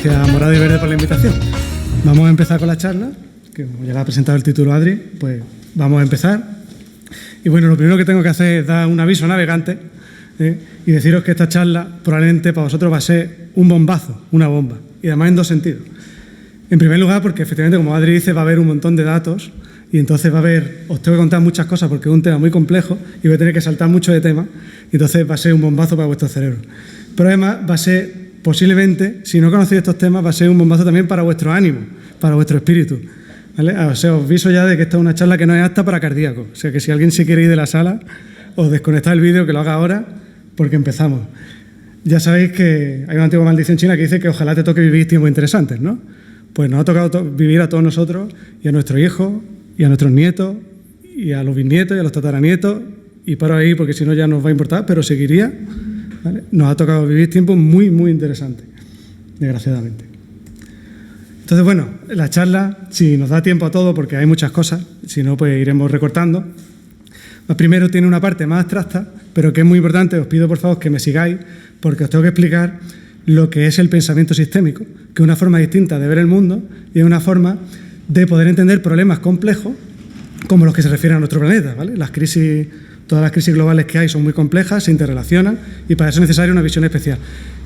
gracias Morado y Verde por la invitación. Vamos a empezar con la charla, que como ya la ha presentado el título Adri, pues vamos a empezar. Y bueno, lo primero que tengo que hacer es dar un aviso a navegantes y deciros que esta charla probablemente para vosotros va a ser un bombazo, una bomba, y además en dos sentidos. En primer lugar, porque efectivamente, como Adri dice, va a haber un montón de datos y entonces va a haber, os tengo que contar muchas cosas porque es un tema muy complejo y voy a tener que saltar mucho de tema, y entonces va a ser un bombazo para vuestro cerebro. Pero además va a ser, posiblemente, si no conocéis estos temas, va a ser un bombazo también para vuestro ánimo, para vuestro espíritu, ¿vale? O sea, os aviso ya de que esta es una charla que no es apta para cardíacos. O sea, que si alguien se quiere ir de la sala, os desconectáis el vídeo, que lo haga ahora, porque empezamos. Ya sabéis que hay una antigua maldición china que dice que ojalá te toque vivir tiempos interesantes, ¿no? Pues nos ha tocado vivir a todos nosotros y a nuestros hijos y a nuestros nietos y a los bisnietos y a los tataranietos, y paro ahí porque si no ya nos va a importar, pero seguiría, ¿vale? Nos ha tocado vivir tiempos muy, muy interesantes, desgraciadamente. Entonces, bueno, la charla, si nos da tiempo a todo, porque hay muchas cosas, si no, pues iremos recortando. Primero tiene una parte más abstracta, pero que es muy importante. Os pido, por favor, que me sigáis, porque os tengo que explicar lo que es el pensamiento sistémico, que es una forma distinta de ver el mundo y es una forma de poder entender problemas complejos como los que se refieren a nuestro planeta, ¿vale? Las crisis, todas las crisis globales que hay son muy complejas, se interrelacionan y para eso es necesaria una visión especial.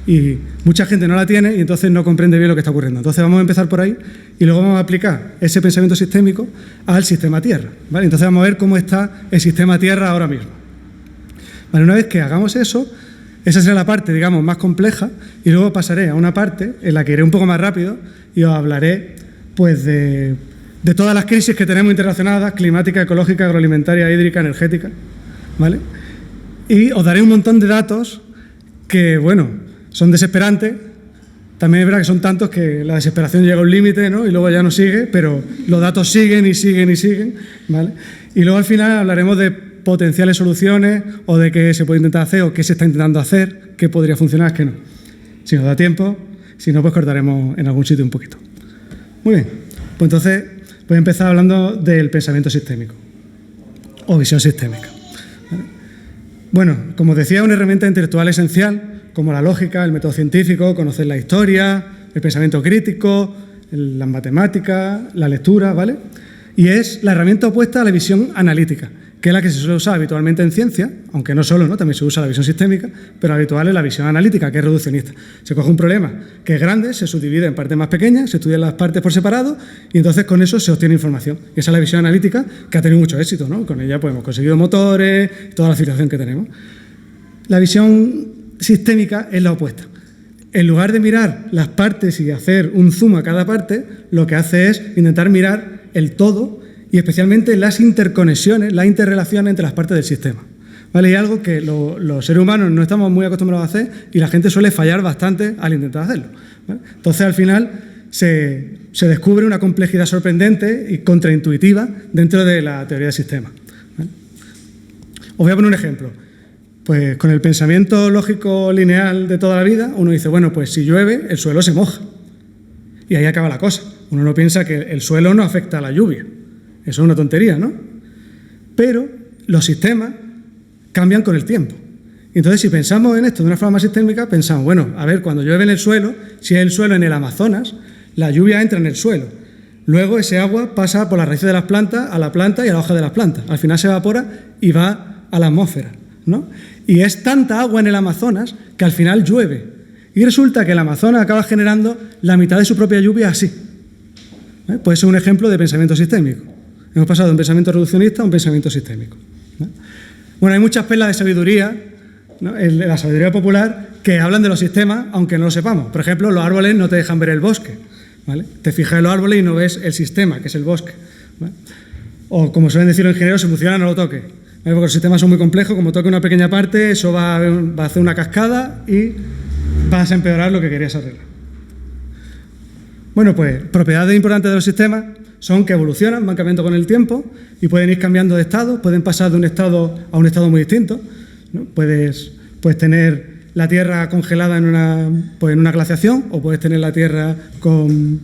Y mucha gente no la tiene y entonces no comprende bien lo que está ocurriendo. Entonces vamos a empezar por ahí y luego vamos a aplicar ese pensamiento sistémico al sistema Tierra, ¿vale? Entonces vamos a ver cómo está el sistema Tierra ahora mismo. Vale, una vez que hagamos eso, esa será la parte, digamos, más compleja, y luego pasaré a una parte en la que iré un poco más rápido y os hablaré, pues, de todas las crisis que tenemos interrelacionadas, climática, ecológica, agroalimentaria, hídrica, energética, ¿vale? Y os daré un montón de datos que, bueno, son desesperantes. También es verdad que son tantos que la desesperación llega a un límite, ¿no? Y luego ya no sigue, pero los datos siguen y siguen y siguen, ¿vale? Y luego al final hablaremos de potenciales soluciones o de qué se puede intentar hacer o qué se está intentando hacer, qué podría funcionar, qué no. Si nos da tiempo, si no, pues cortaremos en algún sitio un poquito. Muy bien, pues entonces voy a empezar hablando del pensamiento sistémico o visión sistémica. ¿Vale? Bueno, como decía, es una herramienta intelectual esencial, como la lógica, el método científico, conocer la historia, el pensamiento crítico, las matemáticas, la lectura, ¿vale? Y es la herramienta opuesta a la visión analítica, que es la que se suele usar habitualmente en ciencia, aunque no solo, ¿no? También se usa la visión sistémica, pero habitual es la visión analítica, que es reduccionista. Se coge un problema que es grande, se subdivide en partes más pequeñas, se estudian las partes por separado y entonces con eso se obtiene información. Y esa es la visión analítica que ha tenido mucho éxito, ¿no? Con ella pues, hemos conseguido motores, toda la civilización que tenemos. La visión sistémica es la opuesta. En lugar de mirar las partes y hacer un zoom a cada parte, lo que hace es intentar mirar el todo y especialmente las interconexiones, las interrelaciones entre las partes del sistema, ¿vale? Y algo que los seres humanos no estamos muy acostumbrados a hacer y la gente suele fallar bastante al intentar hacerlo, ¿vale? Entonces, al final, se descubre una complejidad sorprendente y contraintuitiva dentro de la teoría del sistema, ¿vale? Os voy a poner un ejemplo. Pues con el pensamiento lógico lineal de toda la vida, uno dice, bueno, pues si llueve, el suelo se moja. Y ahí acaba la cosa. Uno no piensa que el suelo no afecta a la lluvia. Eso es una tontería, ¿no? Pero los sistemas cambian con el tiempo. Entonces, si pensamos en esto de una forma más sistémica, pensamos, bueno, a ver, cuando llueve en el suelo, si es el suelo en el Amazonas, la lluvia entra en el suelo. Luego ese agua pasa por las raíces de las plantas a la planta y a la hoja de las plantas. Al final se evapora y va a la atmósfera, ¿no? Y es tanta agua en el Amazonas que al final llueve. Y resulta que el Amazonas acaba generando la mitad de su propia lluvia así. Pues es un ejemplo de pensamiento sistémico. Hemos pasado de un pensamiento reduccionista a un pensamiento sistémico, ¿no? Bueno, hay muchas perlas de sabiduría, ¿no? En la sabiduría popular que hablan de los sistemas, aunque no lo sepamos. Por ejemplo, los árboles no te dejan ver el bosque, ¿vale? Te fijas en los árboles y no ves el sistema, que es el bosque, ¿vale? O, como suelen decir los ingenieros, si funciona, no lo toques, ¿vale? Porque los sistemas son muy complejos, como toque una pequeña parte, eso va a hacer una cascada y vas a empeorar lo que querías arreglar. Bueno, pues propiedades importantes de los sistemas son que evolucionan, van cambiando con el tiempo y pueden ir cambiando de estado, pueden pasar de un estado a un estado muy distinto, ¿no? Puedes tener la Tierra congelada en una glaciación, o puedes tener la Tierra con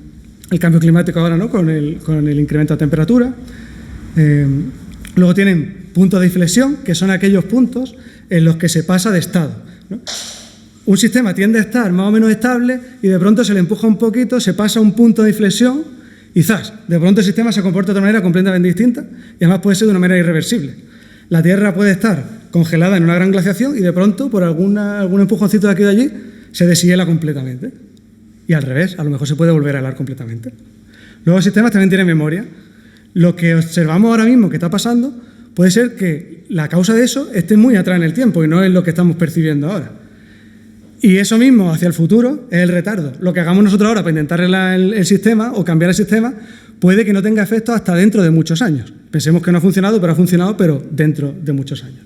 el cambio climático ahora, ¿no? Con el incremento de temperatura. Luego tienen puntos de inflexión, que son aquellos puntos en los que se pasa de estado, ¿no? un sistema tiende a estar más o menos estable y de pronto se le empuja un poquito, se pasa un punto de inflexión y ¡zas! De pronto el sistema se comporta de otra manera completamente distinta y además puede ser de una manera irreversible. La Tierra puede estar congelada en una gran glaciación y de pronto, por algún empujoncito de aquí o de allí, se deshiela completamente. Y al revés, a lo mejor se puede volver a helar completamente. Luego los sistemas también tienen memoria. Lo que observamos ahora mismo que está pasando puede ser que la causa de eso esté muy atrás en el tiempo y no es lo que estamos percibiendo ahora. Y eso mismo hacia el futuro es el retardo. Lo que hagamos nosotros ahora para intentar arreglar el sistema o cambiar el sistema puede que no tenga efecto hasta dentro de muchos años. Pensemos que no ha funcionado, pero dentro de muchos años.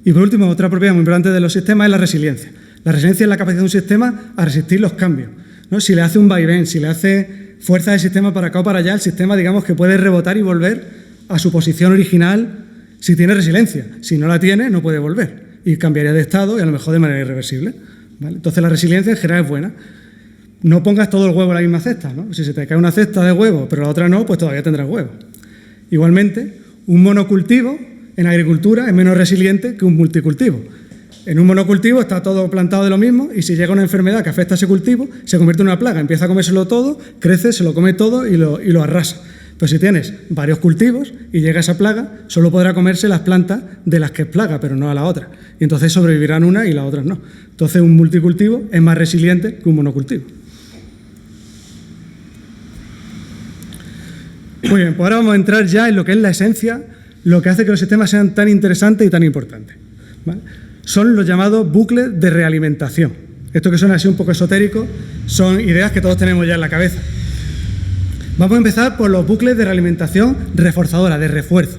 Y por último, otra propiedad muy importante de los sistemas es la resiliencia. La resiliencia es la capacidad de un sistema a resistir los cambios, ¿no? Si le hace un vaivén, si le hace fuerza del sistema para acá o para allá, el sistema, digamos, que puede rebotar y volver a su posición original si tiene resiliencia. Si no la tiene, no puede volver y cambiaría de estado y a lo mejor de manera irreversible, ¿vale? Entonces la resiliencia en general es buena. No pongas todo el huevo en la misma cesta, ¿no? Si se te cae una cesta de huevos pero la otra no, pues todavía tendrás huevos. Igualmente, un monocultivo en agricultura es menos resiliente que un multicultivo. En un monocultivo está todo plantado de lo mismo y si llega una enfermedad que afecta a ese cultivo, se convierte en una plaga, empieza a comérselo todo, crece, se lo come todo y lo arrasa. Pero si tienes varios cultivos y llega esa plaga, solo podrá comerse las plantas de las que es plaga, pero no a la otra. Y entonces sobrevivirán una y las otras no. Entonces un multicultivo es más resiliente que un monocultivo. Muy bien, pues ahora vamos a entrar ya en lo que es la esencia, lo que hace que los sistemas sean tan interesantes y tan importantes, ¿vale? Son los llamados bucles de realimentación. Esto que suena así un poco esotérico son ideas que todos tenemos ya en la cabeza. Vamos a empezar por los bucles de realimentación reforzadora, de refuerzo,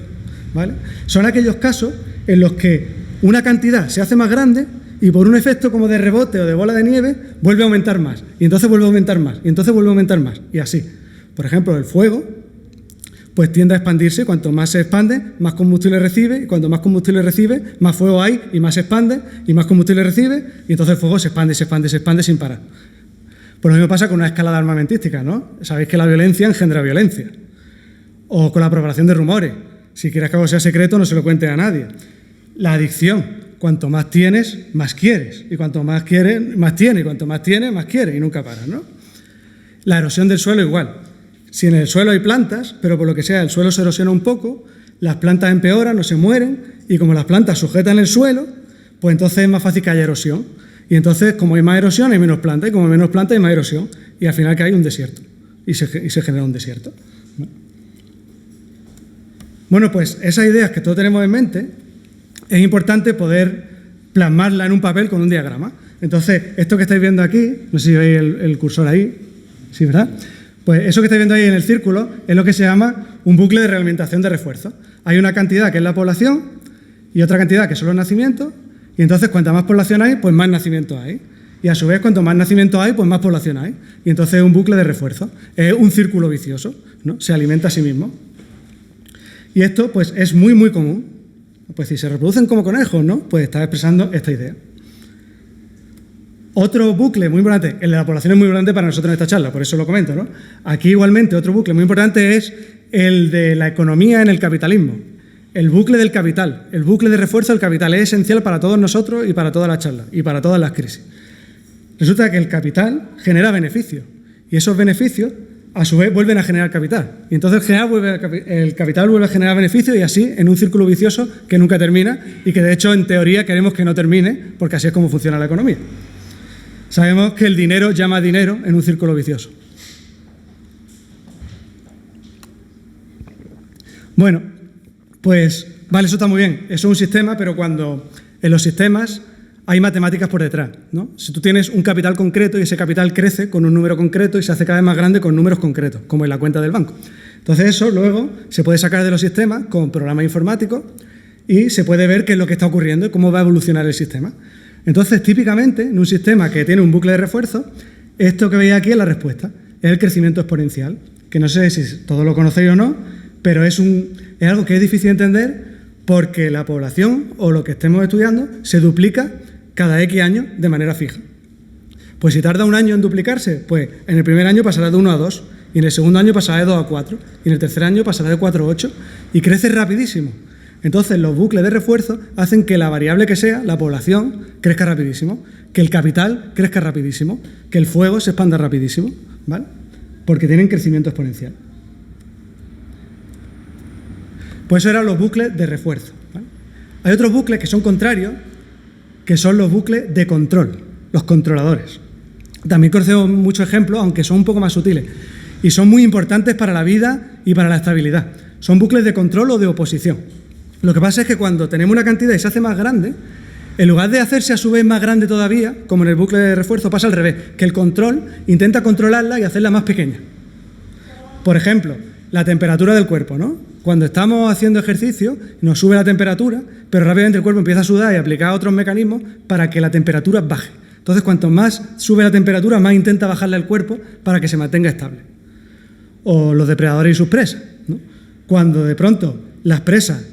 ¿vale? Son aquellos casos en los que una cantidad se hace más grande y por un efecto como de rebote o de bola de nieve vuelve a aumentar más, y entonces vuelve a aumentar más, y entonces vuelve a aumentar más, y así. Por ejemplo, el fuego pues tiende a expandirse, cuanto más se expande, más combustible recibe, y cuanto más combustible recibe, más fuego hay y más se expande, y más combustible recibe, y entonces el fuego se expande, se expande, se expande sin parar. Pues lo mismo pasa con una escalada armamentística, ¿no? Sabéis que la violencia engendra violencia. O con la propagación de rumores. Si quieres que algo sea secreto, no se lo cuentes a nadie. La adicción. Cuanto más tienes, más quieres. Y cuanto más quieres, más tienes. Y cuanto más tienes, más quieres. Y nunca paras, ¿no? La erosión del suelo igual. Si en el suelo hay plantas, pero por lo que sea el suelo se erosiona un poco, las plantas empeoran o se mueren, y como las plantas sujetan el suelo, pues entonces es más fácil que haya erosión. Y entonces, como hay más erosión, hay menos planta, y como hay menos planta, hay más erosión. Y al final que hay un desierto, y se genera un desierto. Bueno, pues esas ideas que todos tenemos en mente, es importante poder plasmarla en un papel con un diagrama. Entonces, esto que estáis viendo aquí, no sé si veis el cursor ahí, ¿sí, verdad? Pues eso que estáis viendo ahí en el círculo es lo que se llama un bucle de realimentación de refuerzo. Hay una cantidad que es la población y otra cantidad que son los nacimientos, y entonces cuanta más población hay, pues más nacimientos hay. Y a su vez, cuanto más nacimientos hay, pues más población hay. Y entonces es un bucle de refuerzo. Es un círculo vicioso, ¿no? Se alimenta a sí mismo. Y esto pues es muy, muy común. Pues si se reproducen como conejos, ¿no? Pues está expresando esta idea. Otro bucle muy importante, el de la población es muy importante para nosotros en esta charla, por eso lo comento, ¿no? Aquí igualmente otro bucle muy importante es el de la economía en el capitalismo. El bucle del capital, el bucle de refuerzo del capital es esencial para todos nosotros y para todas las charlas y para todas las crisis. Resulta que el capital genera beneficios y esos beneficios a su vez vuelven a generar capital. Y entonces el capital vuelve a generar beneficios y así en un círculo vicioso que nunca termina y que de hecho en teoría queremos que no termine porque así es como funciona la economía. Sabemos que el dinero llama dinero en un círculo vicioso. Bueno, pues vale, eso está muy bien. Eso es un sistema, pero cuando en los sistemas hay matemáticas por detrás, ¿no? Si tú tienes un capital concreto y ese capital crece con un número concreto y se hace cada vez más grande con números concretos, como en la cuenta del banco. Entonces eso luego se puede sacar de los sistemas con programas informáticos y se puede ver qué es lo que está ocurriendo y cómo va a evolucionar el sistema. Entonces, típicamente, en un sistema que tiene un bucle de refuerzo, esto que veis aquí es la respuesta, es el crecimiento exponencial, que no sé si todos lo conocéis o no, pero es algo que es difícil de entender porque la población o lo que estemos estudiando se duplica cada X años de manera fija. Pues si tarda un año en duplicarse, pues en el primer año pasará de 1 a 2, y en el segundo año pasará de 2 a 4, y en el tercer año pasará de 4 a 8, y crece rapidísimo. Entonces, los bucles de refuerzo hacen que la variable que sea, la población, crezca rapidísimo, que el capital crezca rapidísimo, que el fuego se expanda rapidísimo, ¿vale? Porque tienen crecimiento exponencial. Pues eso eran los bucles de refuerzo, ¿vale? Hay otros bucles que son contrarios, que son los bucles de control, los controladores. También conocemos muchos ejemplos, aunque son un poco más sutiles, y son muy importantes para la vida y para la estabilidad. Son bucles de control o de oposición. Lo que pasa es que cuando tenemos una cantidad y se hace más grande, en lugar de hacerse a su vez más grande todavía, como en el bucle de refuerzo, pasa al revés, que el control intenta controlarla y hacerla más pequeña. Por ejemplo, la temperatura del cuerpo, ¿no? Cuando estamos haciendo ejercicio, nos sube la temperatura, pero rápidamente el cuerpo empieza a sudar y a aplicar otros mecanismos para que la temperatura baje. Entonces, cuanto más sube la temperatura, más intenta bajarle al cuerpo para que se mantenga estable. O los depredadores y sus presas, ¿no? Cuando de pronto las presas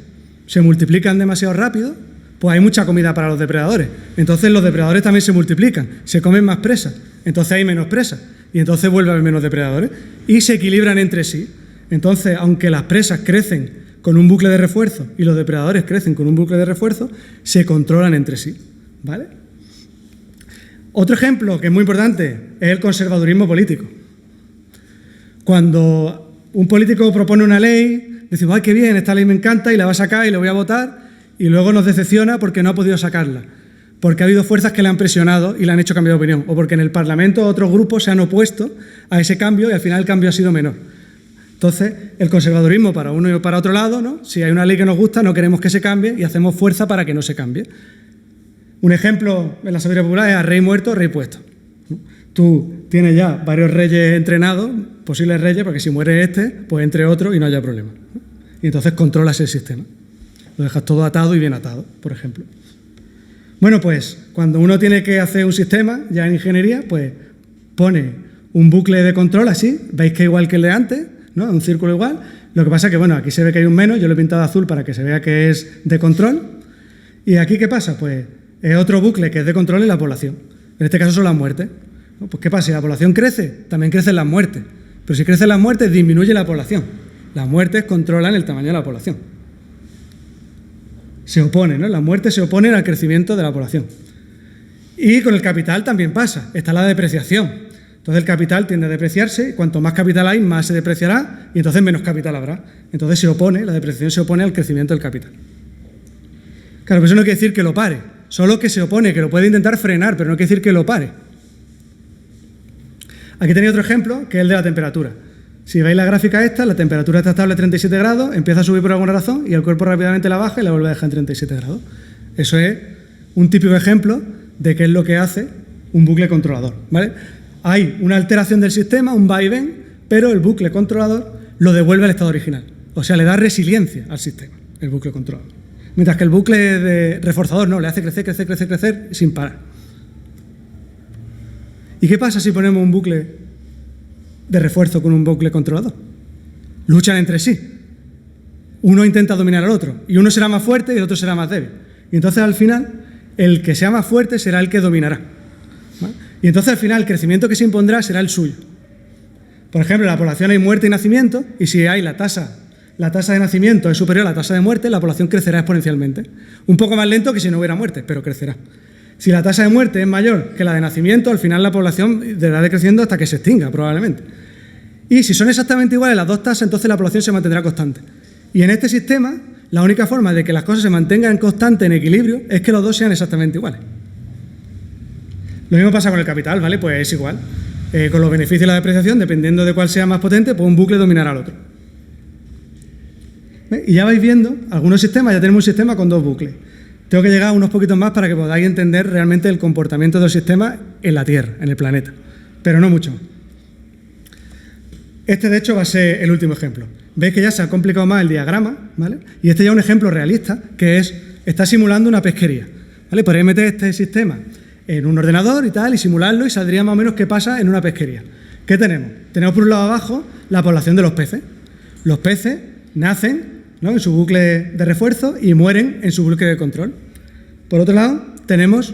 se multiplican demasiado rápido, pues hay mucha comida para los depredadores. Entonces los depredadores también se multiplican, se comen más presas, entonces hay menos presas y entonces vuelve a haber menos depredadores y se equilibran entre sí. Entonces, aunque las presas crecen con un bucle de refuerzo y los depredadores crecen con un bucle de refuerzo, se controlan entre sí, ¿vale? Otro ejemplo que es muy importante es el conservadurismo político. Cuando un político propone una ley, decimos, ¡ay, qué bien, esta ley me encanta y la va a sacar y la voy a votar! Y luego nos decepciona porque no ha podido sacarla, porque ha habido fuerzas que le han presionado y le han hecho cambiar de opinión, o porque en el Parlamento otros grupos se han opuesto a ese cambio y al final el cambio ha sido menor. Entonces, el conservadurismo para uno y para otro lado, ¿no? Si hay una ley que nos gusta, no queremos que se cambie y hacemos fuerza para que no se cambie. Un ejemplo en la sabiduría popular es a rey muerto, rey puesto. Tú tienes ya varios reyes entrenados, posibles reyes, porque si muere este, pues entre otros y no haya problema, ¿no? Y entonces controlas el sistema. Lo dejas todo atado y bien atado, por ejemplo. Bueno, pues cuando uno tiene que hacer un sistema, ya en ingeniería, pues pone un bucle de control así, veis que igual que el de antes, ¿no? Un círculo igual. Lo que pasa es que, bueno, aquí se ve que hay un menos, yo lo he pintado azul para que se vea que es de control. ¿Y aquí qué pasa? Pues es otro bucle que es de control en la población. En este caso son las muertes. Pues ¿qué pasa? Si la población crece, también crecen las muertes. Pero si crecen las muertes, disminuye la población. Las muertes controlan el tamaño de la población. Se oponen, ¿no? Las muertes se oponen al crecimiento de la población. Y con el capital también pasa. Está la depreciación. Entonces el capital tiende a depreciarse, y cuanto más capital hay, más se depreciará, y entonces menos capital habrá. Entonces se opone, la depreciación se opone al crecimiento del capital. Claro, pero eso no quiere decir que lo pare, solo que se opone, que lo puede intentar frenar, pero no quiere decir que lo pare. Aquí tenéis otro ejemplo, que es el de la temperatura. Si veis la gráfica esta, la temperatura está estable a 37 grados, empieza a subir por alguna razón, y el cuerpo rápidamente la baja y la vuelve a dejar en 37 grados. Eso es un típico ejemplo de qué es lo que hace un bucle controlador, ¿vale? Hay una alteración del sistema, un vaivén, pero el bucle controlador lo devuelve al estado original. O sea, le da resiliencia al sistema, el bucle controlador. Mientras que el bucle de reforzador no, le hace crecer, crecer, crecer, crecer sin parar. ¿Y qué pasa si ponemos un bucle de refuerzo con un bucle controlador? Luchan entre sí. Uno intenta dominar al otro, y uno será más fuerte y el otro será más débil. Y entonces al final, el que sea más fuerte será el que dominará, ¿vale? Y entonces al final el crecimiento que se impondrá será el suyo. Por ejemplo, en la población hay muerte y nacimiento, y si hay la tasa de nacimiento es superior a la tasa de muerte, la población crecerá exponencialmente. Un poco más lento que si no hubiera muerte, pero crecerá. Si la tasa de muerte es mayor que la de nacimiento, al final la población deberá decreciendo hasta que se extinga, probablemente. Y si son exactamente iguales las dos tasas, entonces la población se mantendrá constante. Y en este sistema, la única forma de que las cosas se mantengan constantes, en equilibrio, es que los dos sean exactamente iguales. Lo mismo pasa con el capital, ¿vale? Pues es igual. Con los beneficios de la depreciación, dependiendo de cuál sea más potente, pues un bucle dominará al otro. ¿Ves? Y ya vais viendo, algunos sistemas, ya tenemos un sistema con dos bucles. Tengo que llegar a unos poquitos más para que podáis entender realmente el comportamiento del sistema en la Tierra, en el planeta. Pero no mucho más. Este, de hecho, va a ser el último ejemplo. Veis que ya se ha complicado más el diagrama, ¿vale? Y este ya es un ejemplo realista, que es, está simulando una pesquería, ¿vale? Podéis meter este sistema en un ordenador y tal, y simularlo, y saldría más o menos qué pasa en una pesquería. ¿Qué tenemos? Tenemos por un lado abajo la población de los peces. Los peces nacen, ¿no?, en su bucle de refuerzo y mueren en su bucle de control. Por otro lado, tenemos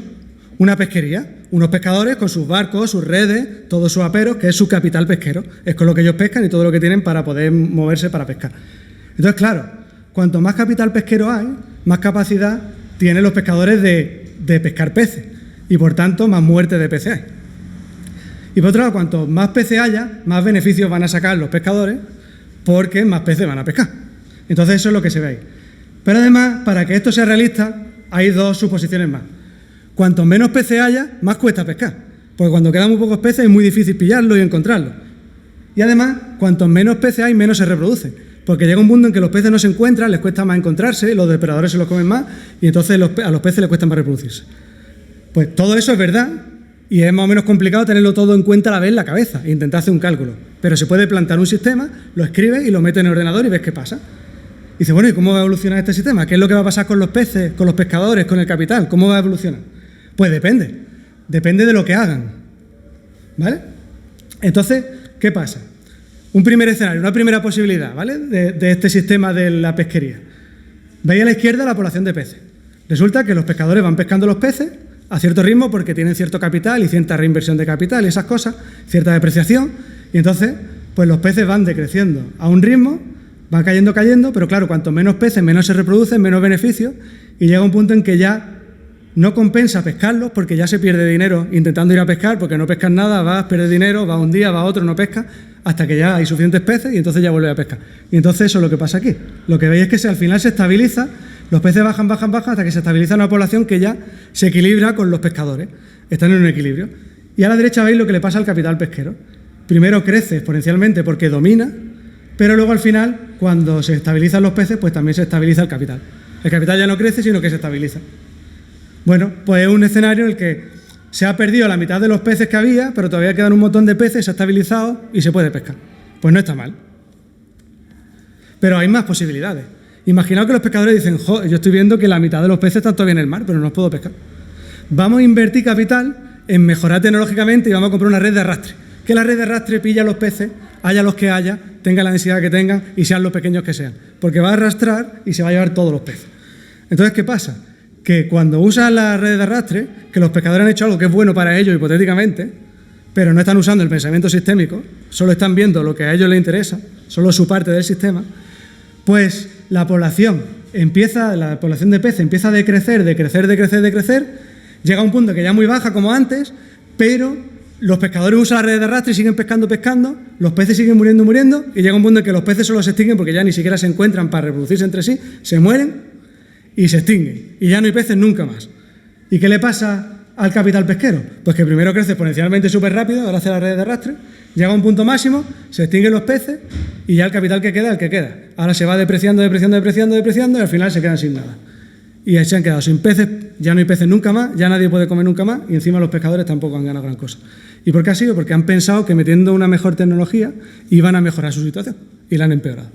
una pesquería, unos pescadores con sus barcos, sus redes, todos sus aperos, que es su capital pesquero. Es con lo que ellos pescan y todo lo que tienen para poder moverse para pescar. Entonces, claro, cuanto más capital pesquero hay, más capacidad tienen los pescadores de pescar peces y, por tanto, más muertes de peces hay. Y por otro lado, cuanto más peces haya, más beneficios van a sacar los pescadores porque más peces van a pescar. Entonces eso es lo que se ve ahí. Pero además, para que esto sea realista, hay dos suposiciones más. Cuanto menos peces haya, más cuesta pescar. Porque cuando quedan muy pocos peces es muy difícil pillarlos y encontrarlos. Y además, cuanto menos peces hay, menos se reproducen. Porque llega un punto en que los peces no se encuentran, les cuesta más encontrarse, los depredadores se los comen más y entonces a los peces les cuesta más reproducirse. Pues todo eso es verdad y es más o menos complicado tenerlo todo en cuenta a la vez en la cabeza e intentar hacer un cálculo. Pero se puede plantear un sistema, lo escribes y lo metes en el ordenador y ves qué pasa. Y dices, bueno, ¿y cómo va a evolucionar este sistema? ¿Qué es lo que va a pasar con los peces, con los pescadores, con el capital? ¿Cómo va a evolucionar? Pues depende. Depende de lo que hagan. ¿Vale? Entonces, ¿qué pasa? Un primer escenario, una primera posibilidad, ¿vale? De este sistema de la pesquería. Veis a la izquierda la población de peces. Resulta que los pescadores van pescando los peces a cierto ritmo porque tienen cierto capital y cierta reinversión de capital y esas cosas, cierta depreciación, y entonces pues los peces van decreciendo a un ritmo, van cayendo, pero claro, cuanto menos peces, menos se reproducen, menos beneficios, y llega un punto en que ya no compensa pescarlos porque ya se pierde dinero intentando ir a pescar, porque no pescas nada, vas, pierdes dinero, vas un día, vas otro, no pescas, hasta que ya hay suficientes peces y entonces ya vuelves a pescar. Y entonces eso es lo que pasa aquí. Lo que veis es que al final se estabiliza, los peces bajan hasta que se estabiliza una población que ya se equilibra con los pescadores. Están en un equilibrio. Y a la derecha veis lo que le pasa al capital pesquero. Primero crece exponencialmente porque domina, pero luego al final, cuando se estabilizan los peces, pues también se estabiliza el capital. El capital ya no crece, sino que se estabiliza. Bueno, pues es un escenario en el que se ha perdido la mitad de los peces que había, pero todavía quedan un montón de peces, se ha estabilizado y se puede pescar. Pues no está mal. Pero hay más posibilidades. Imaginaos que los pescadores dicen, yo estoy viendo que la mitad de los peces están todavía en el mar, pero no los puedo pescar. Vamos a invertir capital en mejorar tecnológicamente y vamos a comprar una red de arrastre. Que la red de arrastre pilla a los peces, haya los que haya, tenga la densidad que tengan y sean los pequeños que sean. Porque va a arrastrar y se va a llevar todos los peces. Entonces, ¿qué pasa? Que cuando usan la red de arrastre, que los pescadores han hecho algo que es bueno para ellos hipotéticamente, pero no están usando el pensamiento sistémico, solo están viendo lo que a ellos les interesa, solo su parte del sistema, pues la población de peces empieza a decrecer, llega a un punto que ya es muy baja como antes, pero los pescadores usan la red de arrastre y siguen pescando, los peces siguen muriendo, y llega un punto en que los peces solo se extinguen porque ya ni siquiera se encuentran para reproducirse entre sí, se mueren y se extinguen, y ya no hay peces nunca más. ¿Y qué le pasa al capital pesquero? Pues que primero crece exponencialmente súper rápido, gracias a la red de arrastre, llega a un punto máximo, se extinguen los peces, y ya el capital que queda, el que queda. Ahora se va depreciando, y al final se quedan sin nada. Y se han quedado sin peces, ya no hay peces nunca más, ya nadie puede comer nunca más, y encima los pescadores tampoco han ganado gran cosa. ¿Y por qué ha sido? Porque han pensado que metiendo una mejor tecnología iban a mejorar su situación, y la han empeorado.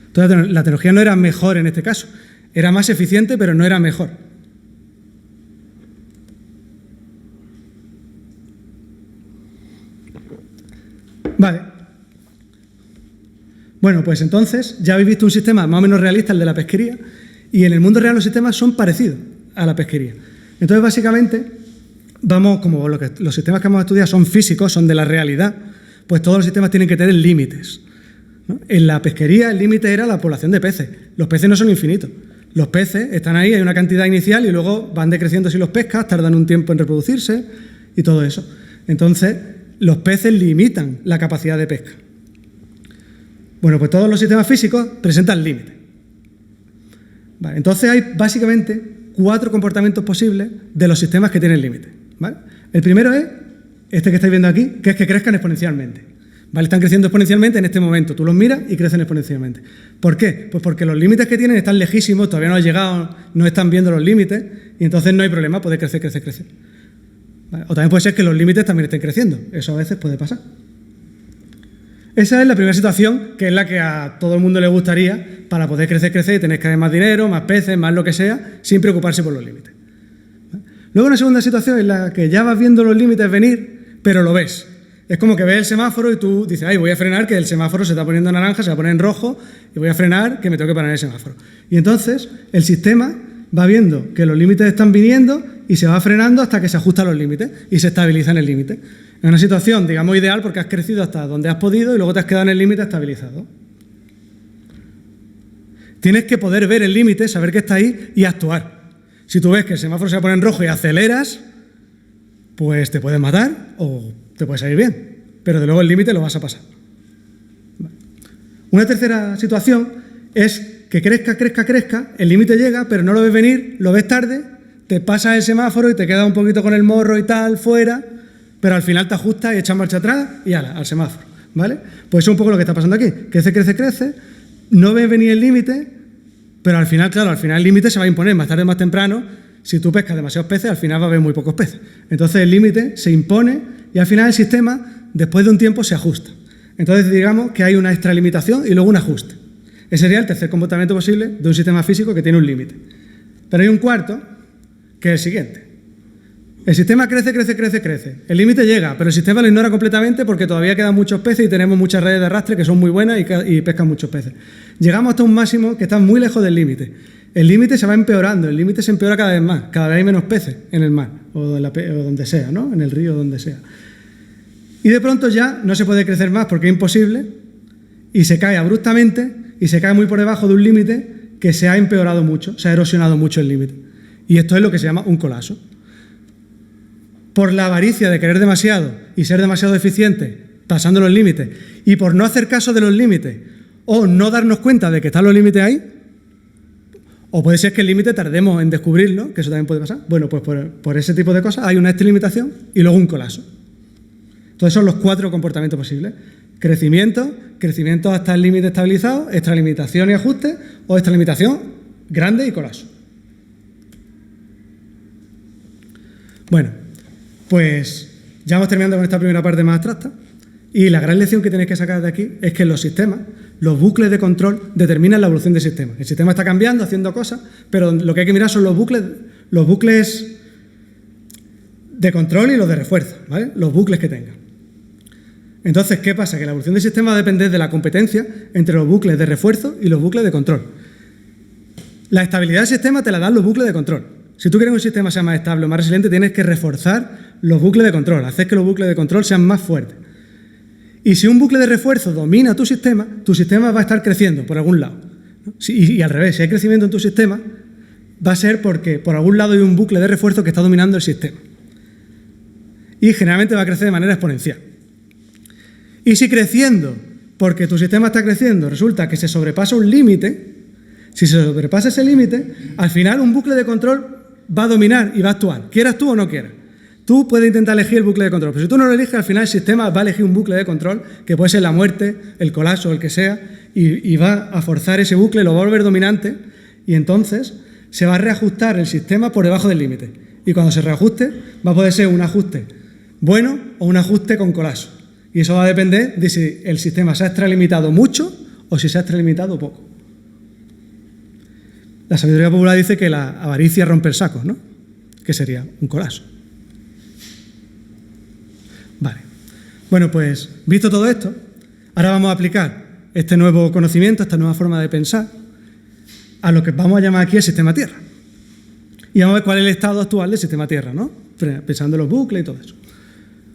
Entonces la tecnología no era mejor en este caso, era más eficiente, pero no era mejor. Vale. Bueno, pues entonces ya habéis visto un sistema más o menos realista, el de la pesquería, y en el mundo real los sistemas son parecidos a la pesquería. Entonces, básicamente, como los sistemas que vamos a estudiar son físicos, son de la realidad, pues todos los sistemas tienen que tener límites, ¿no? En la pesquería el límite era la población de peces. Los peces no son infinitos. Los peces están ahí, hay una cantidad inicial y luego van decreciendo si los pescas, tardan un tiempo en reproducirse y todo eso. Entonces, los peces limitan la capacidad de pesca. Bueno, pues todos los sistemas físicos presentan límites. Vale, entonces hay básicamente 4 comportamientos posibles de los sistemas que tienen límites. ¿Vale? El primero es este que estáis viendo aquí, que es que crezcan exponencialmente. ¿Vale? Están creciendo exponencialmente en este momento. Tú los miras y crecen exponencialmente. ¿Por qué? Pues porque los límites que tienen están lejísimos, todavía no han llegado, no están viendo los límites y entonces no hay problema, puede crecer. ¿Vale? O también puede ser que los límites también estén creciendo. Eso a veces puede pasar. Esa es la primera situación, que es la que a todo el mundo le gustaría para poder crecer y tener cada vez más dinero, más peces, más lo que sea, sin preocuparse por los límites. ¿Vale? Luego una segunda situación en la que ya vas viendo los límites venir, pero lo ves. Es como que ves el semáforo y tú dices, voy a frenar, que el semáforo se está poniendo naranja, se va a poner en rojo, y voy a frenar, que me tengo que parar en el semáforo. Y entonces el sistema va viendo que los límites están viniendo y se va frenando hasta que se ajustan los límites y se estabiliza en el límite. Es una situación, digamos, ideal porque has crecido hasta donde has podido y luego te has quedado en el límite estabilizado. Tienes que poder ver el límite, saber que está ahí y actuar. Si tú ves que el semáforo se va a poner en rojo y aceleras, pues te puedes matar o te puede salir bien. Pero de luego el límite lo vas a pasar. Una tercera situación es que crezca, el límite llega, pero no lo ves venir, lo ves tarde, te pasas el semáforo y te quedas un poquito con el morro y tal, fuera, pero al final te ajustas y echas marcha atrás y ala, al semáforo, ¿vale? Pues eso es un poco lo que está pasando aquí. Crece, no ves venir el límite, pero al final, claro, el límite se va a imponer más tarde o más temprano. Si tú pescas demasiados peces, al final va a haber muy pocos peces. Entonces el límite se impone y al final el sistema, después de un tiempo, se ajusta. Entonces digamos que hay una extralimitación y luego un ajuste. Ese sería el tercer comportamiento posible de un sistema físico que tiene un límite. Pero hay un cuarto, que es el siguiente. El sistema crece. El límite llega, pero el sistema lo ignora completamente porque todavía quedan muchos peces y tenemos muchas redes de arrastre que son muy buenas y pescan muchos peces. Llegamos hasta un máximo que está muy lejos del límite. El límite se va empeorando, el límite se empeora cada vez más, cada vez hay menos peces en el mar o donde sea, ¿no? En el río o donde sea. Y de pronto ya no se puede crecer más porque es imposible y se cae abruptamente y se cae muy por debajo de un límite que se ha empeorado mucho, se ha erosionado mucho el límite. Y esto es lo que se llama un colapso. Por la avaricia de querer demasiado y ser demasiado eficiente, pasando los límites, y por no hacer caso de los límites o no darnos cuenta de que están los límites ahí, o puede ser que el límite tardemos en descubrirlo, que eso también puede pasar. Bueno, pues por ese tipo de cosas hay una extralimitación y luego un colapso. Entonces son los 4 comportamientos posibles. Crecimiento hasta el límite estabilizado, extralimitación y ajuste, o extralimitación grande y colapso. Bueno, pues ya vamos terminando con esta primera parte más abstracta y la gran lección que tenéis que sacar de aquí es que los sistemas, los bucles de control determinan la evolución del sistema. El sistema está cambiando, haciendo cosas, pero lo que hay que mirar son los bucles de control y los de refuerzo, ¿vale? Los bucles que tenga. Entonces, ¿qué pasa? Que la evolución del sistema va a depender de la competencia entre los bucles de refuerzo y los bucles de control. La estabilidad del sistema te la dan los bucles de control. Si tú quieres que un sistema sea más estable o más resiliente, tienes que reforzar los bucles de control, hacer que los bucles de control sean más fuertes. Y si un bucle de refuerzo domina tu sistema va a estar creciendo por algún lado. Y al revés, si hay crecimiento en tu sistema, va a ser porque por algún lado hay un bucle de refuerzo que está dominando el sistema. Y generalmente va a crecer de manera exponencial. Y si creciendo, porque tu sistema está creciendo, resulta que se sobrepasa un límite, si se sobrepasa ese límite, al final un bucle de control va a dominar y va a actuar, quieras tú o no quieras. Tú puedes intentar elegir el bucle de control, pero si tú no lo eliges, al final el sistema va a elegir un bucle de control, que puede ser la muerte, el colapso, el que sea, y va a forzar ese bucle, lo va a volver dominante, y entonces se va a reajustar el sistema por debajo del límite. Y cuando se reajuste, va a poder ser un ajuste bueno o un ajuste con colapso. Y eso va a depender de si el sistema se ha extralimitado mucho o si se ha extralimitado poco. La sabiduría popular dice que la avaricia rompe el saco, ¿no? Que sería un colapso. Vale. Bueno, pues visto todo esto, ahora vamos a aplicar este nuevo conocimiento, esta nueva forma de pensar, a lo que vamos a llamar aquí el sistema Tierra. Y vamos a ver cuál es el estado actual del sistema Tierra, ¿no? Pensando en los bucles y todo eso.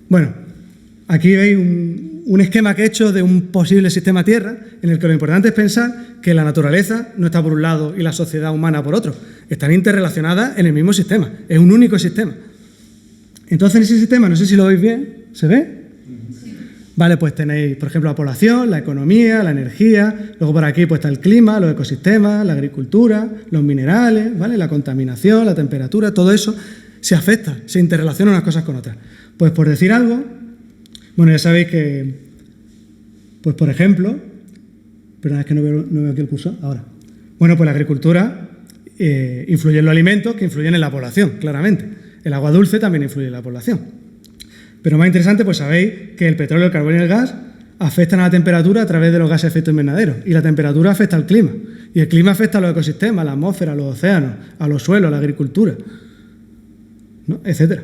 Bueno, aquí veis un esquema que he hecho de un posible sistema Tierra, en el que lo importante es pensar que la naturaleza no está por un lado y la sociedad humana por otro. Están interrelacionadas en el mismo sistema. Es un único sistema. Entonces, en ese sistema, no sé si lo veis bien, ¿se ve? Sí. Vale, pues tenéis, por ejemplo, la población, la economía, la energía, luego por aquí pues está el clima, los ecosistemas, la agricultura, los minerales, ¿vale? La contaminación, la temperatura, todo eso se afecta, se interrelaciona unas cosas con otras. Pues por decir algo, bueno, ya sabéis que, pues por ejemplo, perdón, es que no veo aquí el cursor, ahora. Bueno, pues la agricultura influye en los alimentos que influyen en la población, claramente. El agua dulce también influye en la población. Pero más interesante, pues sabéis que el petróleo, el carbón y el gas afectan a la temperatura a través de los gases de efecto invernadero. Y la temperatura afecta al clima. Y el clima afecta a los ecosistemas, a la atmósfera, a los océanos, a los suelos, a la agricultura, ¿no? Etcétera.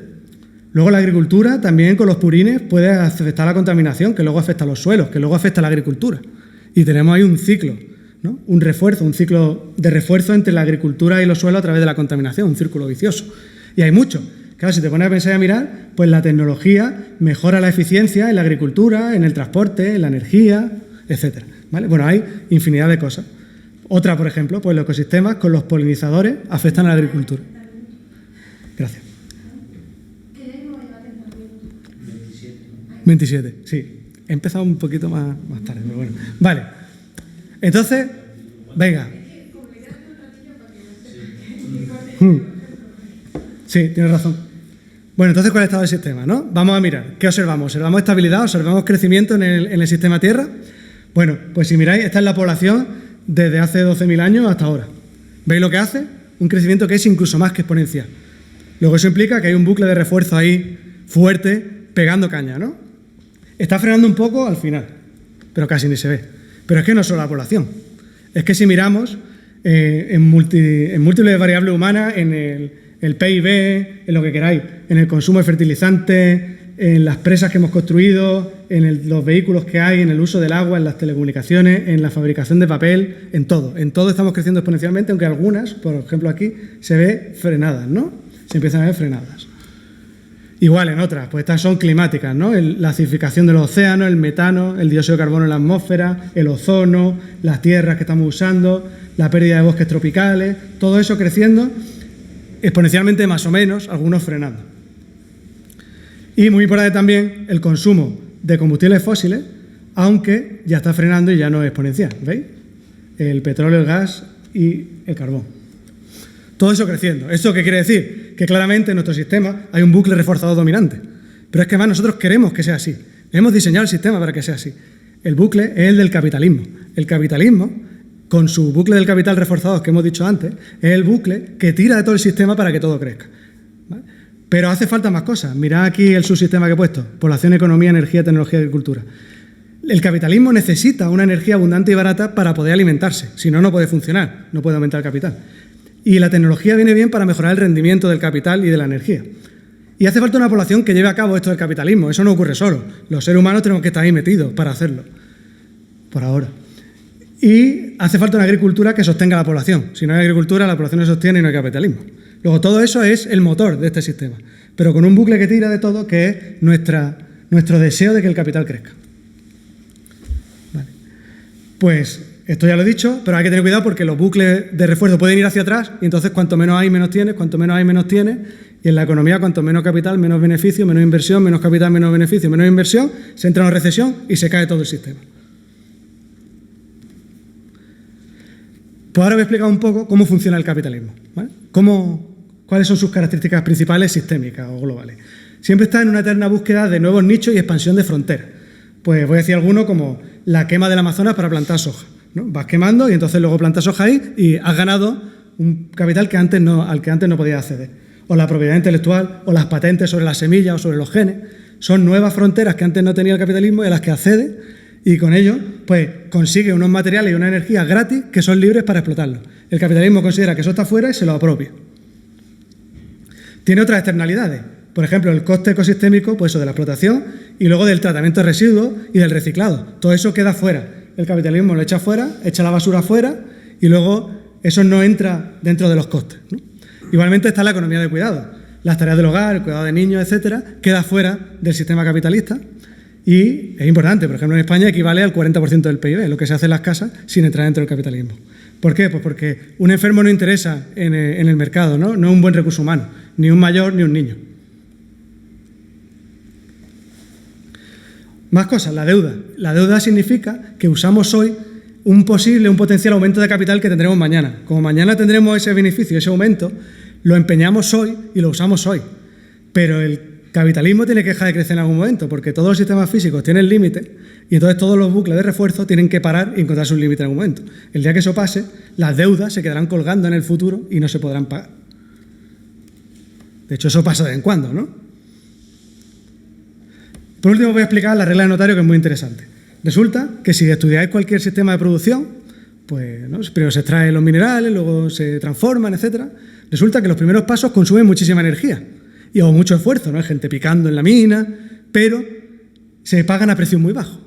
Luego la agricultura también con los purines puede afectar a la contaminación, que luego afecta a los suelos, que luego afecta a la agricultura. Y tenemos ahí un ciclo, ¿no? Un refuerzo, un ciclo de refuerzo entre la agricultura y los suelos a través de la contaminación, un círculo vicioso. Y hay mucho. Claro, si te pones a pensar y a mirar, pues la tecnología mejora la eficiencia en la agricultura, en el transporte, en la energía, etcétera, ¿vale? Bueno, hay infinidad de cosas. Otra, por ejemplo, pues los ecosistemas con los polinizadores afectan a la agricultura. Gracias. 27, sí. He empezado un poquito más tarde, pero bueno. Vale. Entonces, venga. Sí, tienes razón. Bueno, entonces, ¿cuál es el estado del sistema, no? Vamos a mirar. ¿Qué observamos? ¿Observamos estabilidad? ¿Observamos crecimiento en el sistema Tierra? Bueno, pues si miráis, esta es la población desde hace 12.000 años hasta ahora. ¿Veis lo que hace? Un crecimiento que es incluso más que exponencial. Luego eso implica que hay un bucle de refuerzo ahí fuerte, pegando caña, ¿no? Está frenando un poco al final, pero casi ni se ve. Pero es que no solo la población. Es que si miramos en múltiples variables humanas, en el PIB, en lo que queráis, en el consumo de fertilizantes, en las presas que hemos construido, en los vehículos que hay, en el uso del agua, en las telecomunicaciones, en la fabricación de papel, en todo. En todo estamos creciendo exponencialmente, aunque algunas, por ejemplo aquí, se ve frenadas, ¿no? Se empiezan a ver frenadas. Igual en otras, pues estas son climáticas, ¿no? La acidificación de los océanos, el metano, el dióxido de carbono en la atmósfera, el ozono, las tierras que estamos usando, la pérdida de bosques tropicales, todo eso creciendo exponencialmente más o menos, algunos frenando. Y muy importante también el consumo de combustibles fósiles, aunque ya está frenando y ya no es exponencial, ¿veis? El petróleo, el gas y el carbón. Todo eso creciendo. ¿Esto qué quiere decir? Que claramente en nuestro sistema hay un bucle reforzado dominante. Pero es que además nosotros queremos que sea así. Hemos diseñado el sistema para que sea así. El bucle es el del capitalismo. El capitalismo, con su bucle del capital reforzado que hemos dicho antes, es el bucle que tira de todo el sistema para que todo crezca. ¿Vale? Pero hace falta más cosas. Mirad aquí el subsistema que he puesto. Población, economía, energía, tecnología y agricultura. El capitalismo necesita una energía abundante y barata para poder alimentarse. Si no, no puede funcionar. No puede aumentar el capital. Y la tecnología viene bien para mejorar el rendimiento del capital y de la energía. Y hace falta una población que lleve a cabo esto del capitalismo. Eso no ocurre solo. Los seres humanos tenemos que estar ahí metidos para hacerlo. Por ahora. Y hace falta una agricultura que sostenga a la población. Si no hay agricultura, la población no se sostiene y no hay capitalismo. Luego, todo eso es el motor de este sistema. Pero con un bucle que tira de todo, que es nuestro deseo de que el capital crezca. Vale. Pues esto ya lo he dicho, pero hay que tener cuidado porque los bucles de refuerzo pueden ir hacia atrás y entonces cuanto menos hay, menos tienes, cuanto menos hay, menos tienes. Y en la economía, cuanto menos capital, menos beneficio, menos inversión, menos capital, menos beneficio, menos inversión, se entra en una recesión y se cae todo el sistema. Pues ahora voy a explicar un poco cómo funciona el capitalismo, ¿vale? ¿Cuáles son sus características principales sistémicas o globales? Siempre está en una eterna búsqueda de nuevos nichos y expansión de fronteras. Pues voy a decir alguno como la quema del Amazonas para plantar soja, ¿no? Vas quemando y entonces luego plantas soja ahí y has ganado un capital al que antes no podías acceder. O la propiedad intelectual, o las patentes sobre las semillas o sobre los genes. Son nuevas fronteras que antes no tenía el capitalismo y a las que accede y con ello pues consigue unos materiales y una energía gratis que son libres para explotarlos. El capitalismo considera que eso está fuera y se lo apropia. Tiene otras externalidades. Por ejemplo, el coste ecosistémico, pues eso de la explotación y luego del tratamiento de residuos y del reciclado. Todo eso queda fuera. El capitalismo lo echa fuera, echa la basura fuera y luego eso no entra dentro de los costes, ¿no? Igualmente está la economía de cuidado. Las tareas del hogar, el cuidado de niños, etcétera, queda fuera del sistema capitalista y es importante. Por ejemplo, en España equivale al 40% del PIB, lo que se hace en las casas sin entrar dentro del capitalismo. ¿Por qué? Pues porque un enfermo no interesa en el mercado, ¿no? No es un buen recurso humano, ni un mayor ni un niño. Más cosas, la deuda. La deuda significa que usamos hoy un potencial aumento de capital que tendremos mañana. Como mañana tendremos ese beneficio, ese aumento, lo empeñamos hoy y lo usamos hoy. Pero el capitalismo tiene que dejar de crecer en algún momento, porque todos los sistemas físicos tienen límites y entonces todos los bucles de refuerzo tienen que parar y encontrar sus límites en algún momento. El día que eso pase, las deudas se quedarán colgando en el futuro y no se podrán pagar. De hecho, eso pasa de vez en cuando, ¿no? Por último, voy a explicar la regla del notario, que es muy interesante. Resulta que si estudiáis cualquier sistema de producción, pues ¿no? Primero se extraen los minerales, luego se transforman, etc. Resulta que los primeros pasos consumen muchísima energía y o mucho esfuerzo, ¿no? Hay gente picando en la mina, pero se pagan a precios muy bajos.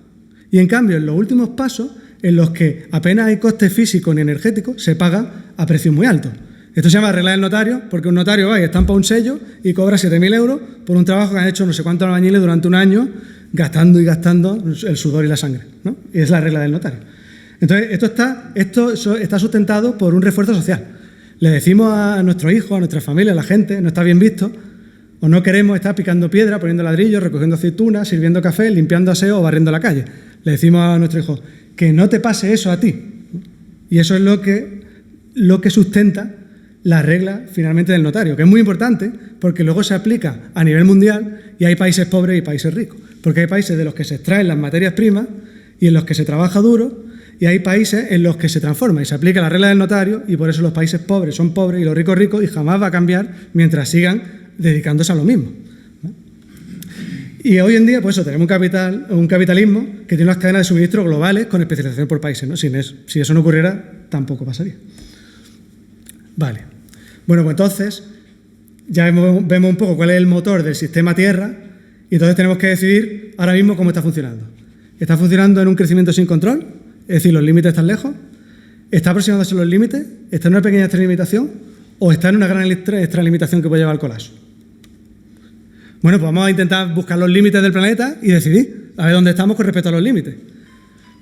Y en cambio, en los últimos pasos, en los que apenas hay coste físico ni energético, se paga a precios muy altos. Esto se llama regla del notario, porque un notario va y estampa un sello y cobra 7.000 euros por un trabajo que han hecho no sé cuántos albañiles durante un año, gastando y gastando el sudor y la sangre, ¿no? Y es la regla del notario. Entonces, esto está sustentado por un refuerzo social. Le decimos a nuestros hijos, a nuestra familia, a la gente, no está bien visto, o no queremos estar picando piedra, poniendo ladrillos, recogiendo aceitunas, sirviendo café, limpiando aseo o barriendo la calle. Le decimos a nuestros hijos que no te pase eso a ti. Y eso es lo que sustenta la regla finalmente del notario, que es muy importante porque luego se aplica a nivel mundial y hay países pobres y países ricos. Porque hay países de los que se extraen las materias primas y en los que se trabaja duro, y hay países en los que se transforma y se aplica la regla del notario, y por eso los países pobres son pobres y los ricos ricos, y jamás va a cambiar mientras sigan dedicándose a lo mismo. Y hoy en día, pues eso, tenemos un capitalismo que tiene unas cadenas de suministro globales con especialización por países, ¿no? Si eso no ocurriera, tampoco pasaría. Vale. Bueno, pues entonces ya vemos un poco cuál es el motor del sistema Tierra, y entonces tenemos que decidir ahora mismo cómo está funcionando. ¿Está funcionando en un crecimiento sin control? Es decir, los límites están lejos. ¿Está aproximándose a los límites? ¿Está en una pequeña extralimitación? ¿O está en una gran extralimitación que puede llevar al colapso? Bueno, pues vamos a intentar buscar los límites del planeta y decidir a ver dónde estamos con respecto a los límites.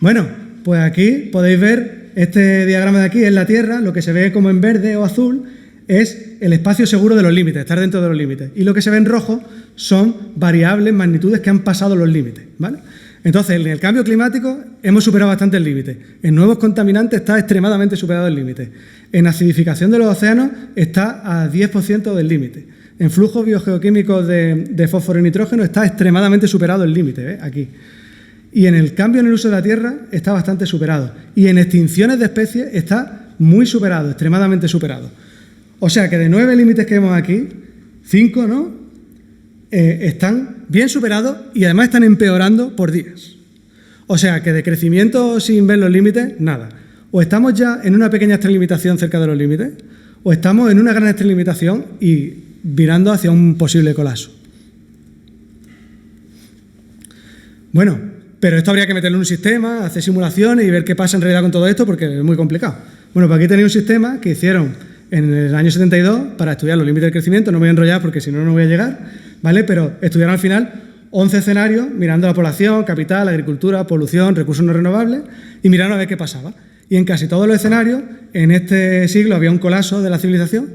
Bueno, pues aquí podéis ver este diagrama de aquí, es la Tierra, lo que se ve como en verde o azul es el espacio seguro de los límites, estar dentro de los límites. Y lo que se ve en rojo son variables, magnitudes que han pasado los límites, ¿vale? Entonces, en el cambio climático hemos superado bastante el límite. En nuevos contaminantes está extremadamente superado el límite. En acidificación de los océanos está a 10% del límite. En flujos biogeoquímicos de fósforo y nitrógeno está extremadamente superado el límite, aquí. Y en el cambio en el uso de la tierra está bastante superado. Y en extinciones de especies está muy superado, extremadamente superado. O sea que de 9 límites que vemos aquí, 5, ¿no?, están bien superados y además están empeorando por días. O sea que de crecimiento sin ver los límites, nada. O estamos ya en una pequeña extralimitación cerca de los límites, o estamos en una gran extralimitación y virando hacia un posible colapso. Bueno, pero esto habría que meterlo en un sistema, hacer simulaciones y ver qué pasa en realidad con todo esto, porque es muy complicado. Bueno, pues aquí tenéis un sistema que hicieron en el año 72 para estudiar los límites del crecimiento. No me voy a enrollar porque si no, no voy a llegar, ¿vale? Pero estudiaron al final 11 escenarios mirando la población, capital, agricultura, polución, recursos no renovables y miraron a ver qué pasaba. Y en casi todos los escenarios, en este siglo había un colapso de la civilización,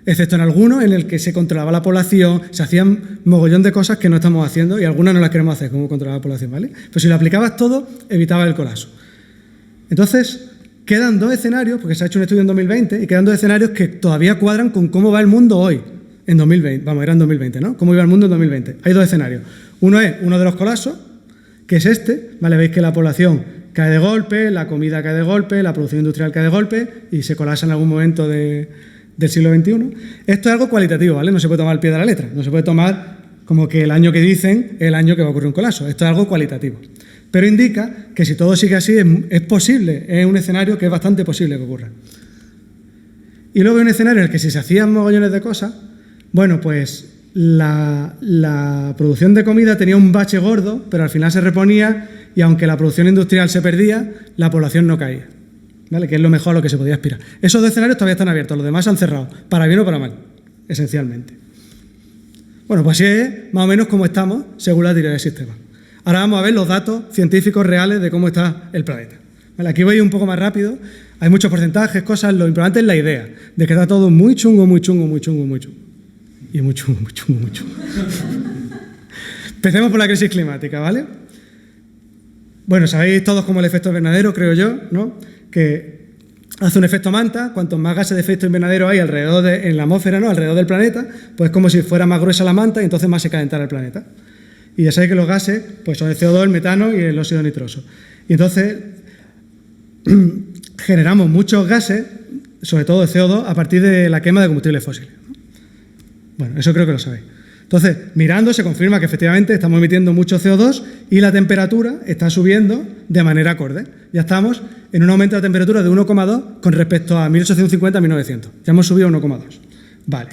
excepto en algunos en el que se controlaba la población, se hacían mogollón de cosas que no estamos haciendo y algunas no las queremos hacer, como controlar la población, ¿vale? Pero si lo aplicabas todo, evitaba el colapso. Entonces, quedan 2 escenarios, porque se ha hecho un estudio en 2020, y quedan 2 escenarios que todavía cuadran con cómo va el mundo hoy, en 2020. Vamos, era en 2020, ¿no? ¿Cómo iba el mundo en 2020? Hay 2 escenarios. Uno es uno de los colapsos, que es este, ¿vale? Veis que la población cae de golpe, la comida cae de golpe, la producción industrial cae de golpe y se colapsa en algún momento del siglo XXI. Esto es algo cualitativo, ¿vale? No se puede tomar al pie de la letra, no se puede tomar como que el año que dicen es el año que va a ocurrir un colapso. Esto es algo cualitativo. Pero indica que si todo sigue así es posible, es un escenario que es bastante posible que ocurra. Y luego hay un escenario en el que si se hacían mogollones de cosas, bueno, pues la producción de comida tenía un bache gordo, pero al final se reponía y aunque la producción industrial se perdía, la población no caía, ¿vale? Que es lo mejor a lo que se podía aspirar. Esos 2 escenarios todavía están abiertos, los demás se han cerrado, para bien o para mal, esencialmente. Bueno, pues así es más o menos como estamos según la teoría del sistema. Ahora vamos a ver los datos científicos reales de cómo está el planeta. ¿Vale? Aquí voy un poco más rápido. Hay muchos porcentajes, cosas. Lo importante es la idea de que está todo muy chungo, muy chungo, muy chungo, muy chungo. Y muy chungo, muy chungo, muy chungo. Empecemos por la crisis climática, ¿vale? Bueno, sabéis todos como el efecto invernadero, creo yo, ¿no? Que hace un efecto manta. Cuantos más gases de efecto invernadero hay alrededor en la atmósfera, ¿no?, alrededor del planeta, pues como si fuera más gruesa la manta y entonces más se calentara el planeta. Y ya sabéis que los gases pues son el CO2, el metano y el óxido nitroso. Y entonces generamos muchos gases, sobre todo el CO2, a partir de la quema de combustibles fósiles. Bueno, eso creo que lo sabéis. Entonces, mirando se confirma que efectivamente estamos emitiendo mucho CO2 y la temperatura está subiendo de manera acorde. Ya estamos en un aumento de temperatura de 1,2 con respecto a 1850 a 1900. Ya hemos subido a 1,2. Vale.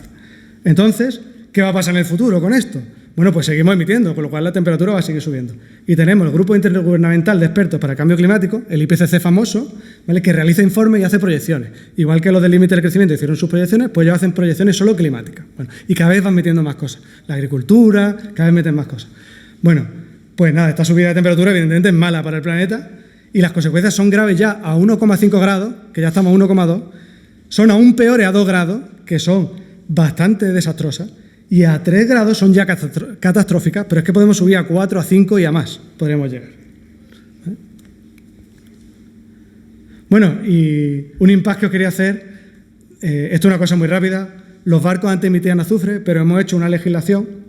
Entonces, ¿qué va a pasar en el futuro con esto? Bueno, pues seguimos emitiendo, con lo cual la temperatura va a seguir subiendo. Y tenemos el Grupo Intergubernamental de Expertos para el Cambio Climático, el IPCC famoso, ¿vale?, que realiza informes y hace proyecciones. Igual que los del límite del crecimiento hicieron sus proyecciones, pues ellos hacen proyecciones solo climáticas. Bueno, y cada vez van metiendo más cosas. La agricultura, cada vez meten más cosas. Bueno, pues nada, esta subida de temperatura evidentemente es mala para el planeta y las consecuencias son graves ya a 1,5 grados, que ya estamos a 1,2, son aún peores a 2 grados, que son bastante desastrosas, y a 3 grados son ya catastróficas, pero es que podemos subir a 4, a 5 y a más, podríamos llegar. Bueno, y un impasse que os quería hacer, esto es una cosa muy rápida, los barcos antes emitían azufre, pero hemos hecho una legislación